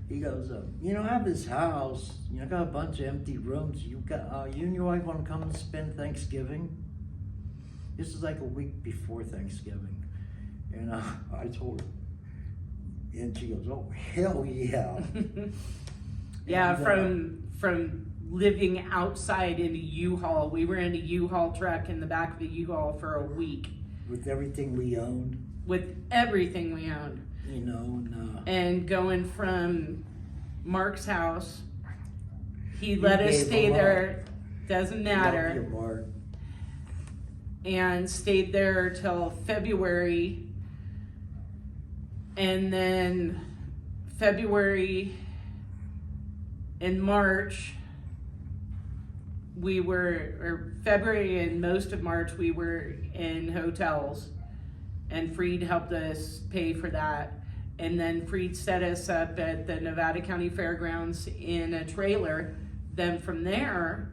Speaker 2: he goes, you know, I have this house, you know, I got a bunch of empty rooms. You and your wife want to come and spend Thanksgiving? This is like a week before Thanksgiving. And I told her, and she goes, oh, hell yeah.
Speaker 3: Yeah,
Speaker 2: And,
Speaker 3: from living outside in a U-Haul. We were in a U-Haul truck in the back of the U-Haul for a week
Speaker 2: with everything we owned,
Speaker 3: with everything we owned.
Speaker 2: you know,
Speaker 3: And going from Mark's house, he
Speaker 2: You
Speaker 3: let us
Speaker 2: gave
Speaker 3: stay
Speaker 2: a lot.
Speaker 3: there, doesn't
Speaker 2: love
Speaker 3: matter,
Speaker 2: you, Mark.
Speaker 3: and stayed there till February. And then February and March, February and most of March, we were in hotels, and Freed helped us pay for that. And then Freed set us up at the Nevada County Fairgrounds in a trailer. Then from there,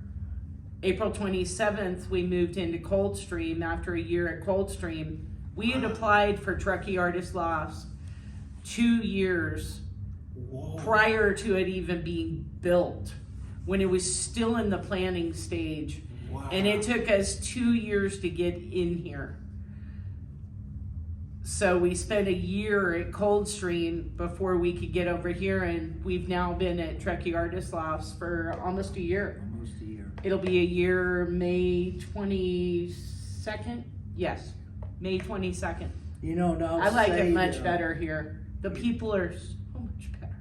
Speaker 3: April 27th, we moved into Coldstream after a year at Coldstream. We had applied for Truckee Artist Lofts 2 years
Speaker 1: Whoa.
Speaker 3: prior to it even being built, when it was still in the planning stage.
Speaker 1: Wow.
Speaker 3: And it took us 2 years to get in here. So we spent a year at Coldstream before we could get over here, and we've now been at Truckee Artist Lofts for almost a year.
Speaker 2: Almost a year.
Speaker 3: It'll be a year May 22nd? Yes, May 22nd.
Speaker 2: You know, now
Speaker 3: I like
Speaker 2: say,
Speaker 3: it much better here. The people are so much better.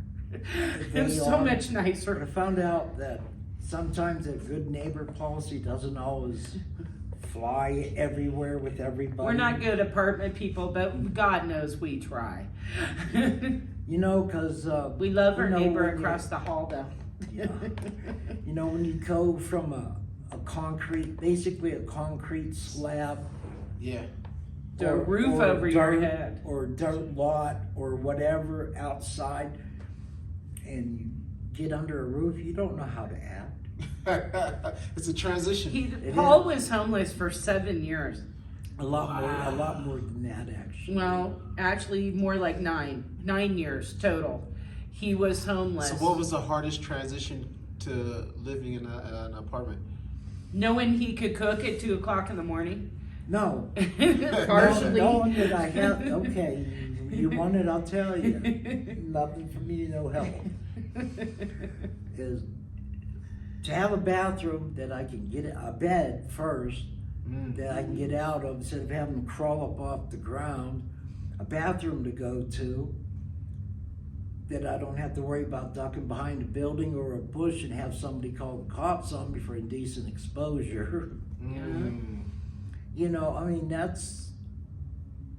Speaker 3: It's
Speaker 2: They
Speaker 3: so
Speaker 2: are.
Speaker 3: much
Speaker 2: But I
Speaker 3: nicer.
Speaker 2: found out that sometimes a good neighbor policy doesn't always fly everywhere with everybody.
Speaker 3: We're not good apartment people, but God knows we try.
Speaker 2: You know, because
Speaker 3: We love our
Speaker 2: You know,
Speaker 3: neighbor
Speaker 2: when you-
Speaker 3: across the hall, though.
Speaker 2: Yeah. You know, when you go from a concrete, basically a concrete slab,
Speaker 1: Yeah.
Speaker 3: The roof over your head.
Speaker 2: Or dirt lot or whatever outside, and you get under a roof, you don't know how to act.
Speaker 1: It's a transition.
Speaker 3: Paul was homeless for 7 years.
Speaker 2: A lot more than that, actually.
Speaker 3: Well, actually more like 9 years total. He was homeless.
Speaker 1: So what was the hardest transition to living in an apartment?
Speaker 3: Knowing he could cook at 2 o'clock in the morning.
Speaker 2: No.
Speaker 3: Partially.
Speaker 2: Knowing that I have, okay, you want it, I'll tell you. Nothing for me, no help. Is to have a bathroom that I can get, a bed first, that I can get out of instead of having to crawl up off the ground, a bathroom to go to, that I don't have to worry about ducking behind a building or a bush and have somebody call the cops on me for indecent exposure. You know, I mean, that's,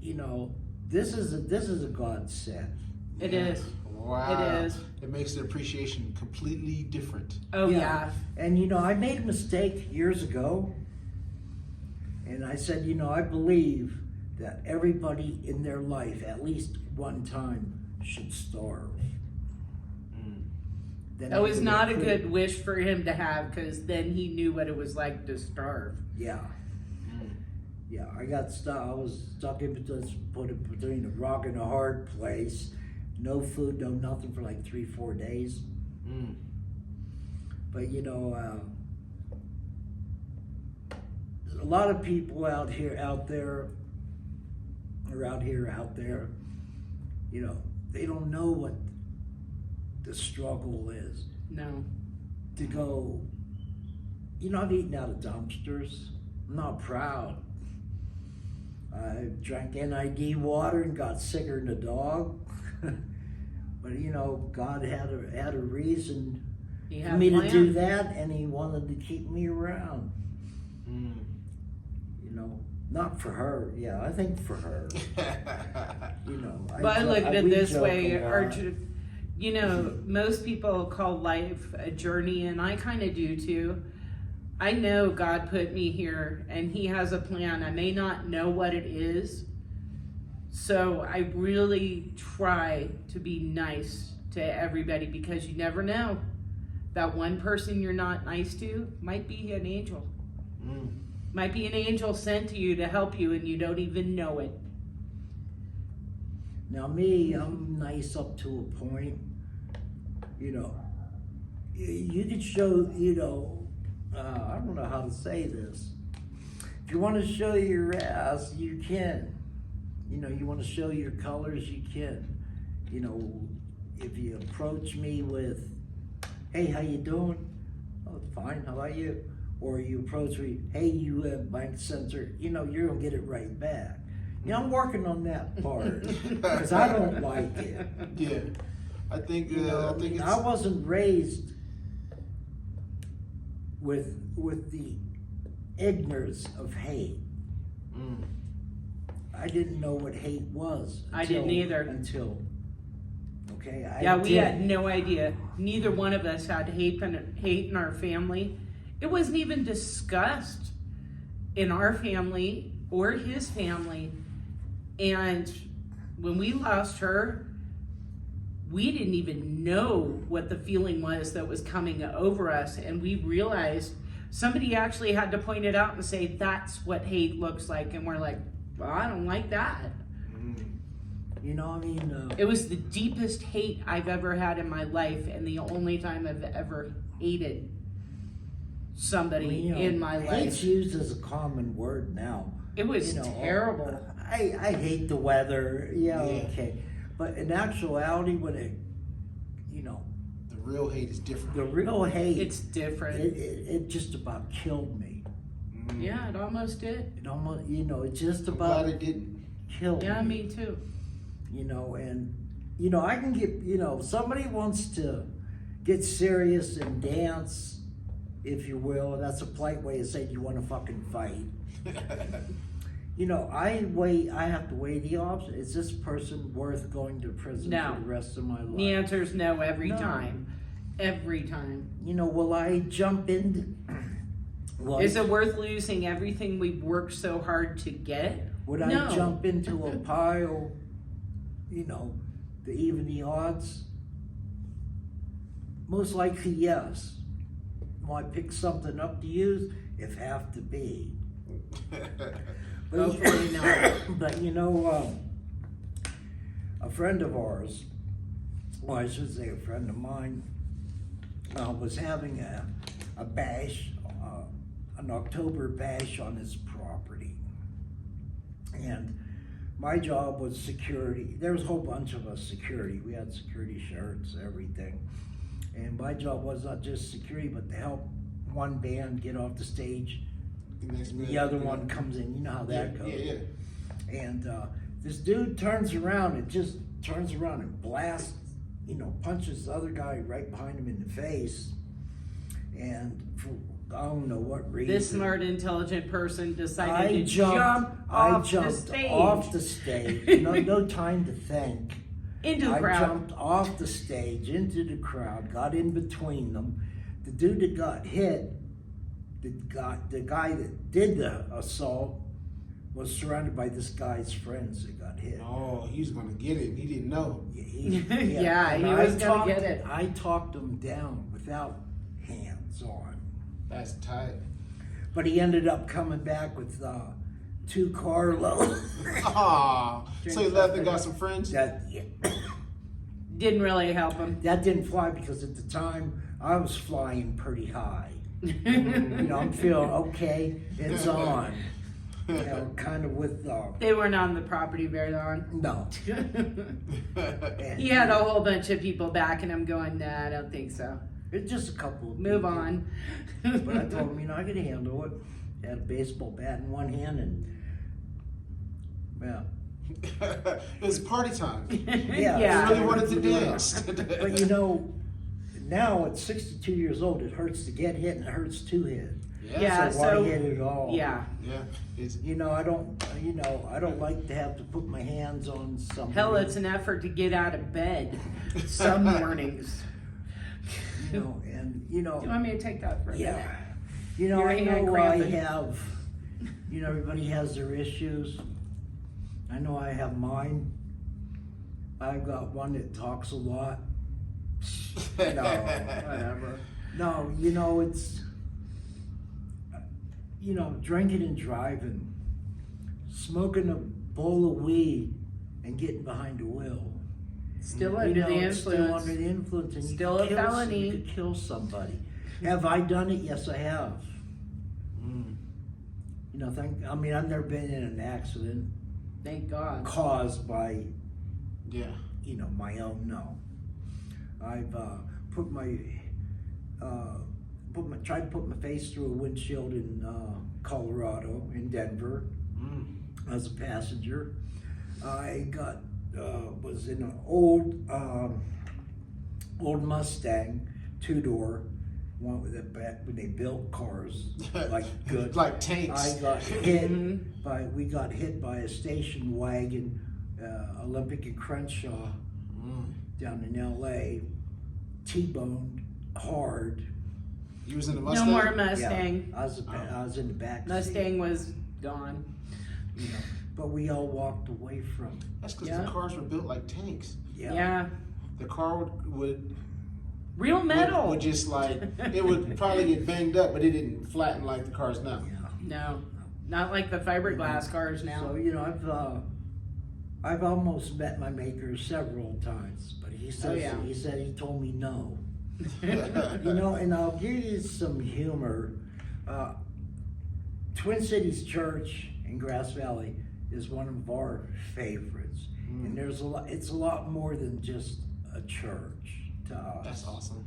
Speaker 2: you know, this is a godsend.
Speaker 3: It is.
Speaker 1: Wow.
Speaker 3: It is.
Speaker 1: It makes the appreciation completely different.
Speaker 3: Oh yeah.
Speaker 2: And you know, I made a mistake years ago, and I said, you know, I believe that everybody in their life, at least one time, should starve.
Speaker 3: That was not a good wish for him to have, because then he knew what it was like to starve.
Speaker 2: Yeah. Yeah, I got stuck. I was stuck in between a rock and a hard place. No food, no nothing for like 3-4 days. But you know, a lot of people out there, you know, they don't know what the struggle is.
Speaker 3: No.
Speaker 2: To go, you know, I've eaten out of dumpsters. I'm not proud. I drank NID water and got sicker than a dog. But you know, God had a reason for me to do that, and He wanted to keep me around. You know, not for her. Yeah, I think for her. You know.
Speaker 3: But I look at it this way, you know, most people call life a journey, and I kind of do too. I know God put me here, and He has a plan. I may not know what it is, so I really try to be nice to everybody, because you never know. That one person you're not nice to might be an angel. Might be an angel sent to you to help you, and you don't even know it.
Speaker 2: Now me, I'm nice up to a point. You know, you could show, you know, I don't know how to say this. If you want to show your ass, you can. You know, you want to show your colors, you can. You know, if you approach me with, hey, how you doing? Oh, fine, how about you? Or you approach me, hey, you have bank sensor, you know, you're going to get it right back. You know, I'm working on that part, because I don't like it.
Speaker 1: Yeah. I think,
Speaker 2: You know, I wasn't raised with the ignorance of hate. I didn't know what hate was.
Speaker 3: I didn't either.
Speaker 2: Until, okay,
Speaker 3: We had no idea. Neither one of us had hate in our family. It wasn't even discussed in our family or his family. And when we lost her, we didn't even know what the feeling was that was coming over us. And we realized somebody actually had to point it out and say, that's what hate looks like. And we're like, well, I don't like that.
Speaker 2: You know, I mean...
Speaker 3: it was the deepest hate I've ever had in my life, and the only time I've ever hated somebody in my life.
Speaker 2: Hate's used as a common word now.
Speaker 3: It was terrible.
Speaker 2: I hate the weather. Yeah, okay. But in actuality, when it, you know...
Speaker 1: The real hate is different.
Speaker 2: The real hate...
Speaker 3: It's different.
Speaker 2: It just about killed me.
Speaker 3: Yeah, it almost did.
Speaker 2: It almost, you know, it just
Speaker 1: I'm
Speaker 2: about...
Speaker 1: glad it didn't.
Speaker 2: Killed me.
Speaker 3: Yeah, me too.
Speaker 2: You know, and, you know, I can get, you know, if somebody wants to get serious and dance, if you will, that's a polite way of saying you want to fucking fight. You know, I have to weigh the option. Is this person worth going to prison for the rest of my life?
Speaker 3: The answer is no every time. Every time.
Speaker 2: You know, will I jump in?
Speaker 3: Is it worth losing everything we've worked so hard to get?
Speaker 2: Would
Speaker 3: No.
Speaker 2: I jump into a pile, you know, to even the odds? Most likely, yes. Will I pick something up to use? If have to be. But,
Speaker 3: Hopefully not.
Speaker 2: but you know, a friend of ours, well, I should say a friend of mine, was having a bash, an October bash on his property. And my job was security. There was a whole bunch of us security. We had security shirts, everything. And my job was not just security, but to help one band get off the stage. And the other one comes in. You know how that goes.
Speaker 1: Yeah.
Speaker 2: And this dude turns around and blasts, you know, punches the other guy right behind him in the face. And for I don't know what reason.
Speaker 3: This smart, intelligent person decided to
Speaker 2: I
Speaker 3: jump
Speaker 2: jumped off the stage. No time to think.
Speaker 3: into the
Speaker 2: I
Speaker 3: crowd.
Speaker 2: jumped off the stage into the crowd, got in between them. The dude that got hit, the guy that did the assault, was surrounded by this guy's friends that got hit.
Speaker 1: Oh, he was gonna get it. He didn't know.
Speaker 3: Yeah,
Speaker 2: And
Speaker 3: he was gonna get it.
Speaker 2: I talked him down without hands on.
Speaker 1: That's tight.
Speaker 2: But he ended up coming back with 2 carloads.
Speaker 1: Ah, so he left and got some friends.
Speaker 2: That
Speaker 3: Didn't really help him.
Speaker 2: didn't fly because at the time I was flying pretty high. You know, I'm feeling okay. It's on. You know, kind of with
Speaker 3: They weren't on the property very long.
Speaker 2: no.
Speaker 3: He had a whole bunch of people backing him going, nah, I don't think so.
Speaker 2: It's just a couple of
Speaker 3: Move
Speaker 2: people.
Speaker 3: on.
Speaker 2: But I told him, you know, I could handle it. Had a baseball bat in one hand and, well.
Speaker 1: It's party time.
Speaker 2: Yeah.
Speaker 3: Yeah.
Speaker 1: I really wanted to dance.
Speaker 2: But you know, now at 62 years old, it hurts to get hit and it hurts to hit.
Speaker 3: Yeah,
Speaker 2: So why
Speaker 3: so-
Speaker 2: hit it all?
Speaker 3: Yeah.
Speaker 1: Yeah. It's,
Speaker 2: You know, I don't like to have to put my hands on something.
Speaker 3: Hell, it's an effort to get out of bed some mornings.
Speaker 2: You know, and you know.
Speaker 3: Do you want me to take that for a minute?
Speaker 2: Yeah. You know,
Speaker 3: Your
Speaker 2: I
Speaker 3: hand
Speaker 2: know
Speaker 3: cramping.
Speaker 2: I have, you know, everybody has their issues. I know I have mine. I've got one that talks a lot. No,
Speaker 3: Whatever.
Speaker 2: no, you know, it's, you know, drinking and driving, smoking a bowl of weed and getting behind the wheel.
Speaker 3: Still
Speaker 2: You
Speaker 3: under
Speaker 2: know,
Speaker 3: the
Speaker 2: it's Still
Speaker 3: influence.
Speaker 2: under the influence. And
Speaker 3: Still
Speaker 2: you
Speaker 3: a
Speaker 2: could kill
Speaker 3: felony.
Speaker 2: You could kill somebody. Have I done it? Yes, I have. You know, I've never been in an accident
Speaker 3: Thank God.
Speaker 2: caused by,
Speaker 1: yeah.
Speaker 2: you know, my own, no. I've tried to put my face through a windshield in Colorado, in Denver, as a passenger. I was in an old Mustang, 2-door, one with that back when they built cars, like good.
Speaker 1: Like tanks.
Speaker 2: I got hit we got hit by a station wagon, Olympic and Crenshaw, down in LA, T-boned hard.
Speaker 1: You was in the
Speaker 3: No
Speaker 1: Mustang?
Speaker 3: more Mustang.
Speaker 2: Yeah, I was in the back seat,
Speaker 3: Mustang was gone.
Speaker 2: you know, but we all walked away from it.
Speaker 1: That's because
Speaker 3: Yeah.
Speaker 1: the cars were built like tanks.
Speaker 3: Yeah.
Speaker 1: The car would
Speaker 3: Real metal.
Speaker 1: would just like, it would probably get banged up, but it didn't flatten like the cars now.
Speaker 2: Yeah.
Speaker 3: No. Not like the fiberglass cars now.
Speaker 2: So you know, I've almost met my maker several times, but he says
Speaker 3: yeah.
Speaker 2: he told me no. You know, and I'll give you some humor. Twin Cities Church in Grass Valley is one of our favorites, and there's it's a lot more than just a church to us.
Speaker 1: That's awesome.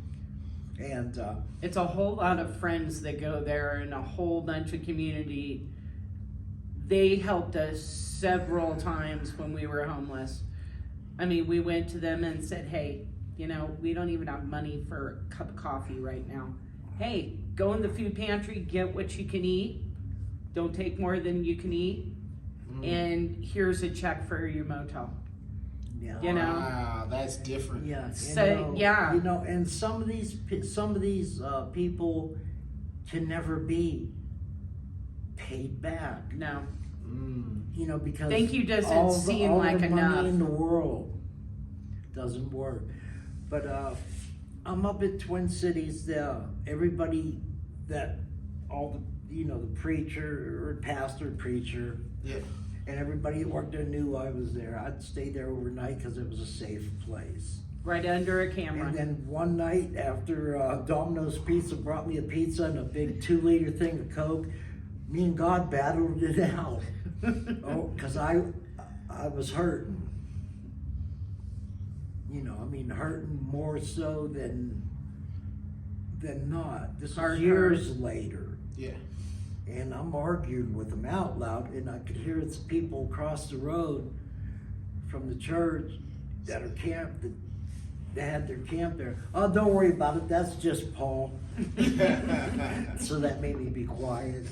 Speaker 2: And
Speaker 3: It's a whole lot of friends that go there and a whole bunch of community. They helped us several times when we were homeless. I mean, we went to them and said, hey, you know, we don't even have money for a cup of coffee right now. Hey, go in the food pantry, get what you can eat. Don't take more than you can eat. And here's a check for your motel.
Speaker 2: yeah.
Speaker 3: You know?
Speaker 1: Wow, that's different.
Speaker 2: Yeah.
Speaker 3: So, yeah.
Speaker 2: You know, and some of these people can never be paid back.
Speaker 3: No.
Speaker 2: You know, because
Speaker 3: Thank you doesn't
Speaker 2: all
Speaker 3: seem
Speaker 2: all
Speaker 3: like
Speaker 2: the
Speaker 3: enough.
Speaker 2: money in the world doesn't work. But I'm up at Twin Cities. Everybody that all the the preacher or pastor preacher,
Speaker 1: Yeah.
Speaker 2: and everybody that worked there knew I was there. I'd stay there overnight because it was a safe place.
Speaker 3: Right under a camera.
Speaker 2: And then one night after Domino's Pizza brought me a pizza and a big 2-liter thing of Coke, me and God battled it out. Oh, because I was hurting. You know, I mean, hurting more so than not. This
Speaker 3: Hard
Speaker 2: is years later.
Speaker 1: Yeah.
Speaker 2: And I'm arguing with them out loud, and I could hear it's people across the road from the church that are camped, that they had their camp there. Oh, don't worry about it, that's just Paul. So that made me be quiet.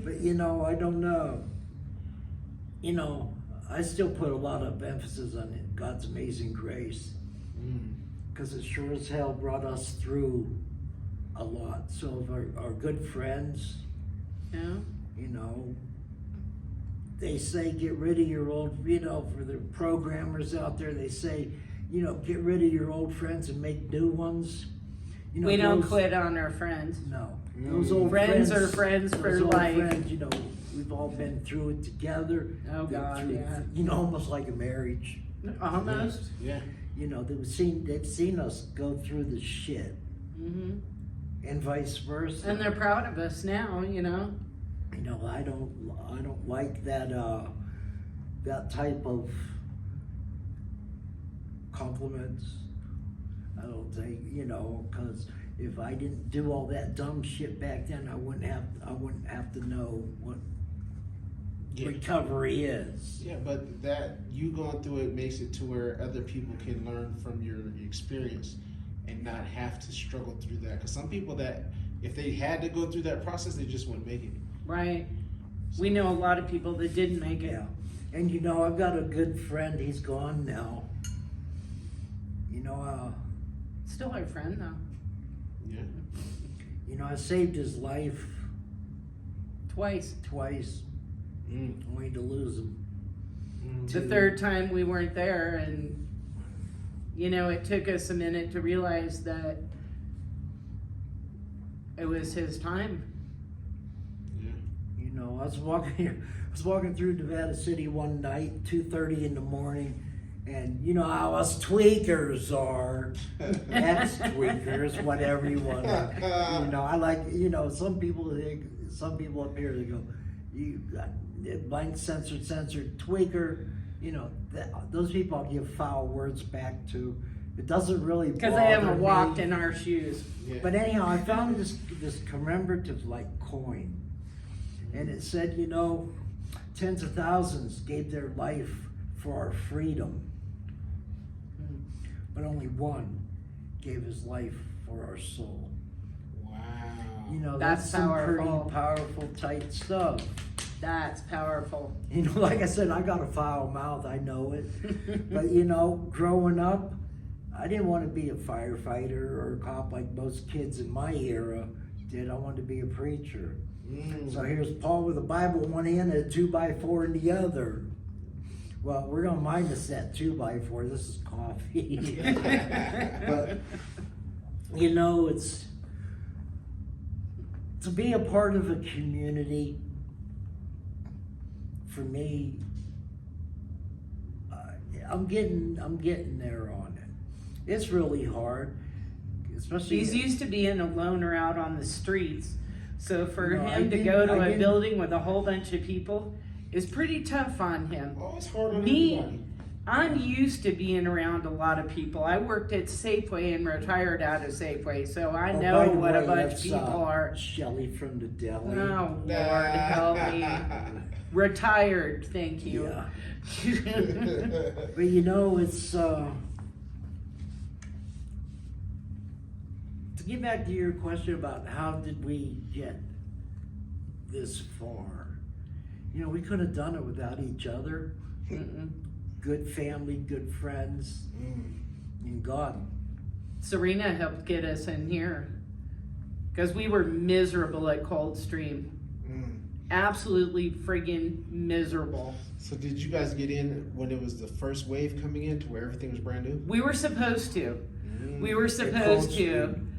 Speaker 2: But you know, I don't know. You know, I still put a lot of emphasis on it, God's amazing grace. Because it sure as hell brought us through a lot. So if our good friends,
Speaker 3: Yeah.
Speaker 2: you know, they say get rid of your old, for the programmers out there, they say, get rid of your old friends and make new ones.
Speaker 3: We don't quit on our friends.
Speaker 2: No. Those old
Speaker 3: Friends
Speaker 2: friends
Speaker 3: are friends for
Speaker 2: those old
Speaker 3: life.
Speaker 2: friends, we've all been through it together.
Speaker 3: Oh,
Speaker 2: Been
Speaker 3: God,
Speaker 2: through,
Speaker 3: yeah.
Speaker 2: almost like a marriage.
Speaker 3: Almost.
Speaker 1: Yeah.
Speaker 2: They've seen us go through the shit,
Speaker 3: Hmm.
Speaker 2: and vice versa.
Speaker 3: And they're proud of us now,
Speaker 2: I don't like that type of compliments. I don't think, because if I didn't do all that dumb shit back then, I wouldn't have to know what
Speaker 1: Yeah.
Speaker 2: recovery is.
Speaker 1: Yeah, but that you going through it makes it to where other people can learn from your experience and not have to struggle through that. Because some people that, if they had to go through that process, they just wouldn't make it.
Speaker 3: Right. We know a lot of people that didn't make it.
Speaker 2: Yeah. And I've got a good friend, he's gone now.
Speaker 3: Still our friend though.
Speaker 1: Yeah.
Speaker 2: I saved his life
Speaker 3: Twice.
Speaker 2: twice, only to lose him.
Speaker 3: The third time we weren't there, and it took us a minute to realize that it was his time.
Speaker 1: Yeah.
Speaker 2: I was walking through Nevada City one night, 2:30 in the morning, and how us tweakers are, ex-tweakers, whatever you want to. I like, some people up here, they go, you got blank censored tweaker. Those people I'll give foul words back to. It doesn't really bother
Speaker 3: Because they haven't walked
Speaker 2: me.
Speaker 3: in our shoes.
Speaker 1: Yeah.
Speaker 2: But anyhow, I found this commemorative coin, and it said, tens of thousands gave their life for our freedom, but only one gave his life for our soul.
Speaker 1: Wow.
Speaker 2: That's some
Speaker 3: powerful.
Speaker 2: pretty powerful, tight stuff.
Speaker 3: That's powerful.
Speaker 2: Like I said, I got a foul mouth, I know it. But growing up, I didn't want to be a firefighter or a cop like most kids in my era did. I wanted to be a preacher. So here's Paul with a Bible in one hand and a 2x4 in the other. Well, we're gonna minus that 2x4. This is coffee. But it's to be a part of a community. For me, I'm getting there on it. It's really hard, especially.
Speaker 3: He's used to being a loner out on the streets. So for him to
Speaker 2: I
Speaker 3: go to a
Speaker 2: didn't-
Speaker 3: building with a whole bunch of people is pretty tough on him.
Speaker 1: Oh, it's hard on
Speaker 3: Me,
Speaker 1: everybody.
Speaker 3: I'm used to being around a lot of people. I worked at Safeway and retired out of Safeway, so I
Speaker 2: Oh,
Speaker 3: know
Speaker 2: by the
Speaker 3: what a
Speaker 2: way,
Speaker 3: bunch of
Speaker 2: that's,
Speaker 3: people are.
Speaker 2: Shelly from the deli.
Speaker 3: Oh, Lord, help me. Retired, thank you.
Speaker 2: Yeah. But it's to get back to your question about how did we get this far. We couldn't have done it without each other.
Speaker 3: Mm-mm.
Speaker 2: Good family, good friends, and God.
Speaker 3: Serena helped get us in here because we were miserable at Coldstream. absolutely friggin' miserable.
Speaker 1: So did you guys get in when it was the first wave coming in to where everything was brand new?
Speaker 3: We were supposed to. We were
Speaker 2: At
Speaker 3: supposed to.
Speaker 2: Coldstream.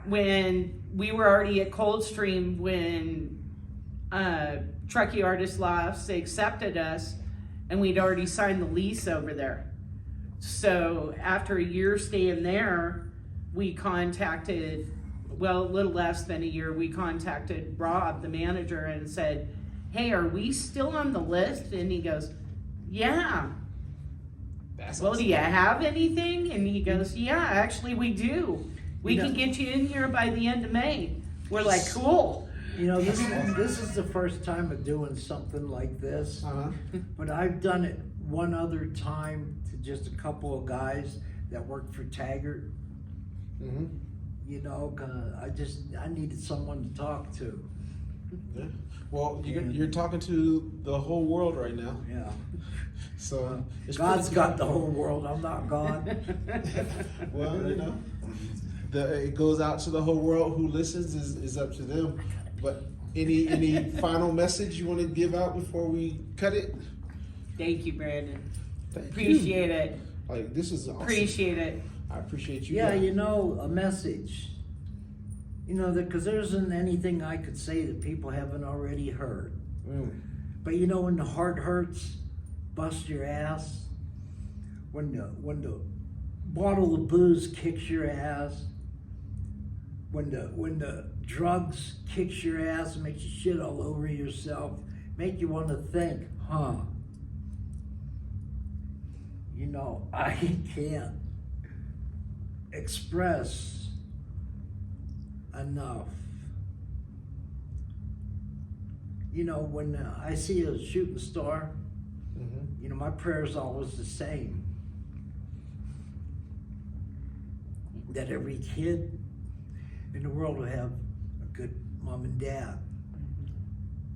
Speaker 3: When we were already at Coldstream, when Truckee Artist Laughs, they accepted us, and we'd already signed the lease over there. So after a year staying there, we contacted, well, a little less than a year, we contacted Rob, the manager, and said, hey, are we still on the list? And he goes, yeah.
Speaker 1: That's
Speaker 3: Well,
Speaker 1: awesome.
Speaker 3: do you have anything? And he goes, yeah, actually we do. We can get you in here by the end of May. We're like, cool.
Speaker 2: You know, this is the first time of doing something like this,
Speaker 1: Uh-huh.
Speaker 2: but I've done it one other time to just a couple of guys that worked for Taggart.
Speaker 1: Mm-hmm.
Speaker 2: You know, I needed someone to talk to.
Speaker 1: Yeah. Well, you're talking to the whole world right now.
Speaker 2: Yeah.
Speaker 1: So it's
Speaker 2: God's
Speaker 1: pretty
Speaker 2: got
Speaker 1: cool.
Speaker 2: the whole world. I'm not God.
Speaker 1: Well, you know, it goes out to the whole world. Who listens is up to them. But any final message you want to give out before we cut it?
Speaker 3: Thank you, Brandon.
Speaker 1: Thank
Speaker 3: Appreciate it.
Speaker 1: you. Like, this is awesome.
Speaker 3: Appreciate it.
Speaker 1: I appreciate you.
Speaker 2: Yeah,
Speaker 1: guys.
Speaker 2: you know, a message. You know, because there isn't anything I could say that people haven't already heard.
Speaker 1: Mm.
Speaker 2: But you know, when the heart hurts, bust your ass. When the bottle of booze kicks your ass. When the drugs kicks your ass and makes you shit all over yourself, make you want to think, huh? You know, I can't express enough. You know, when I see a shooting star,
Speaker 1: Mm-hmm.
Speaker 2: you know, my prayer is always the same. That every kid in the world will have a good mom and dad,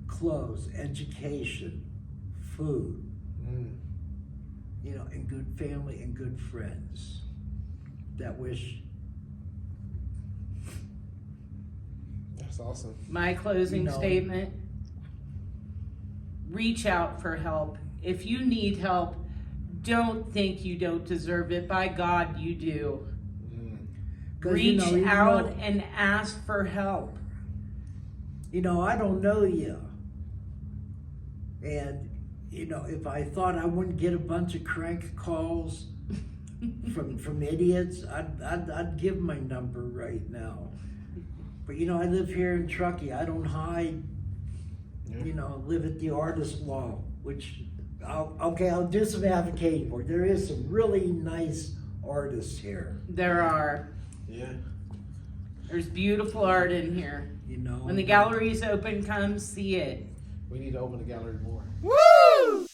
Speaker 2: clothes, education, food,
Speaker 1: Mm.
Speaker 2: you know, and good family and good friends that wish.
Speaker 1: That's awesome.
Speaker 3: My closing
Speaker 2: You know.
Speaker 3: statement, reach out for help. If you need help, don't think you don't deserve it. By God, you do.
Speaker 1: Mm.
Speaker 2: 'Cause,
Speaker 3: Reach
Speaker 2: you know,
Speaker 3: out and ask for help.
Speaker 2: You know, I don't know you. And, you know, if I thought I wouldn't get a bunch of crank calls from idiots, I'd give my number right now. But, you know, I live here in Truckee. I don't hide.
Speaker 1: Yeah.
Speaker 2: You know, live at the artist wall, which, I'll do some advocating for. There is some really nice artists here,
Speaker 3: There are.
Speaker 1: Yeah.
Speaker 3: There's beautiful art in here.
Speaker 2: you know.
Speaker 3: When the gallery's open, come see it.
Speaker 1: We need to open the gallery more.
Speaker 3: Woo!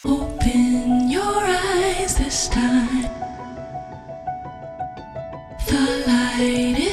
Speaker 4: Open your eyes this time. The light is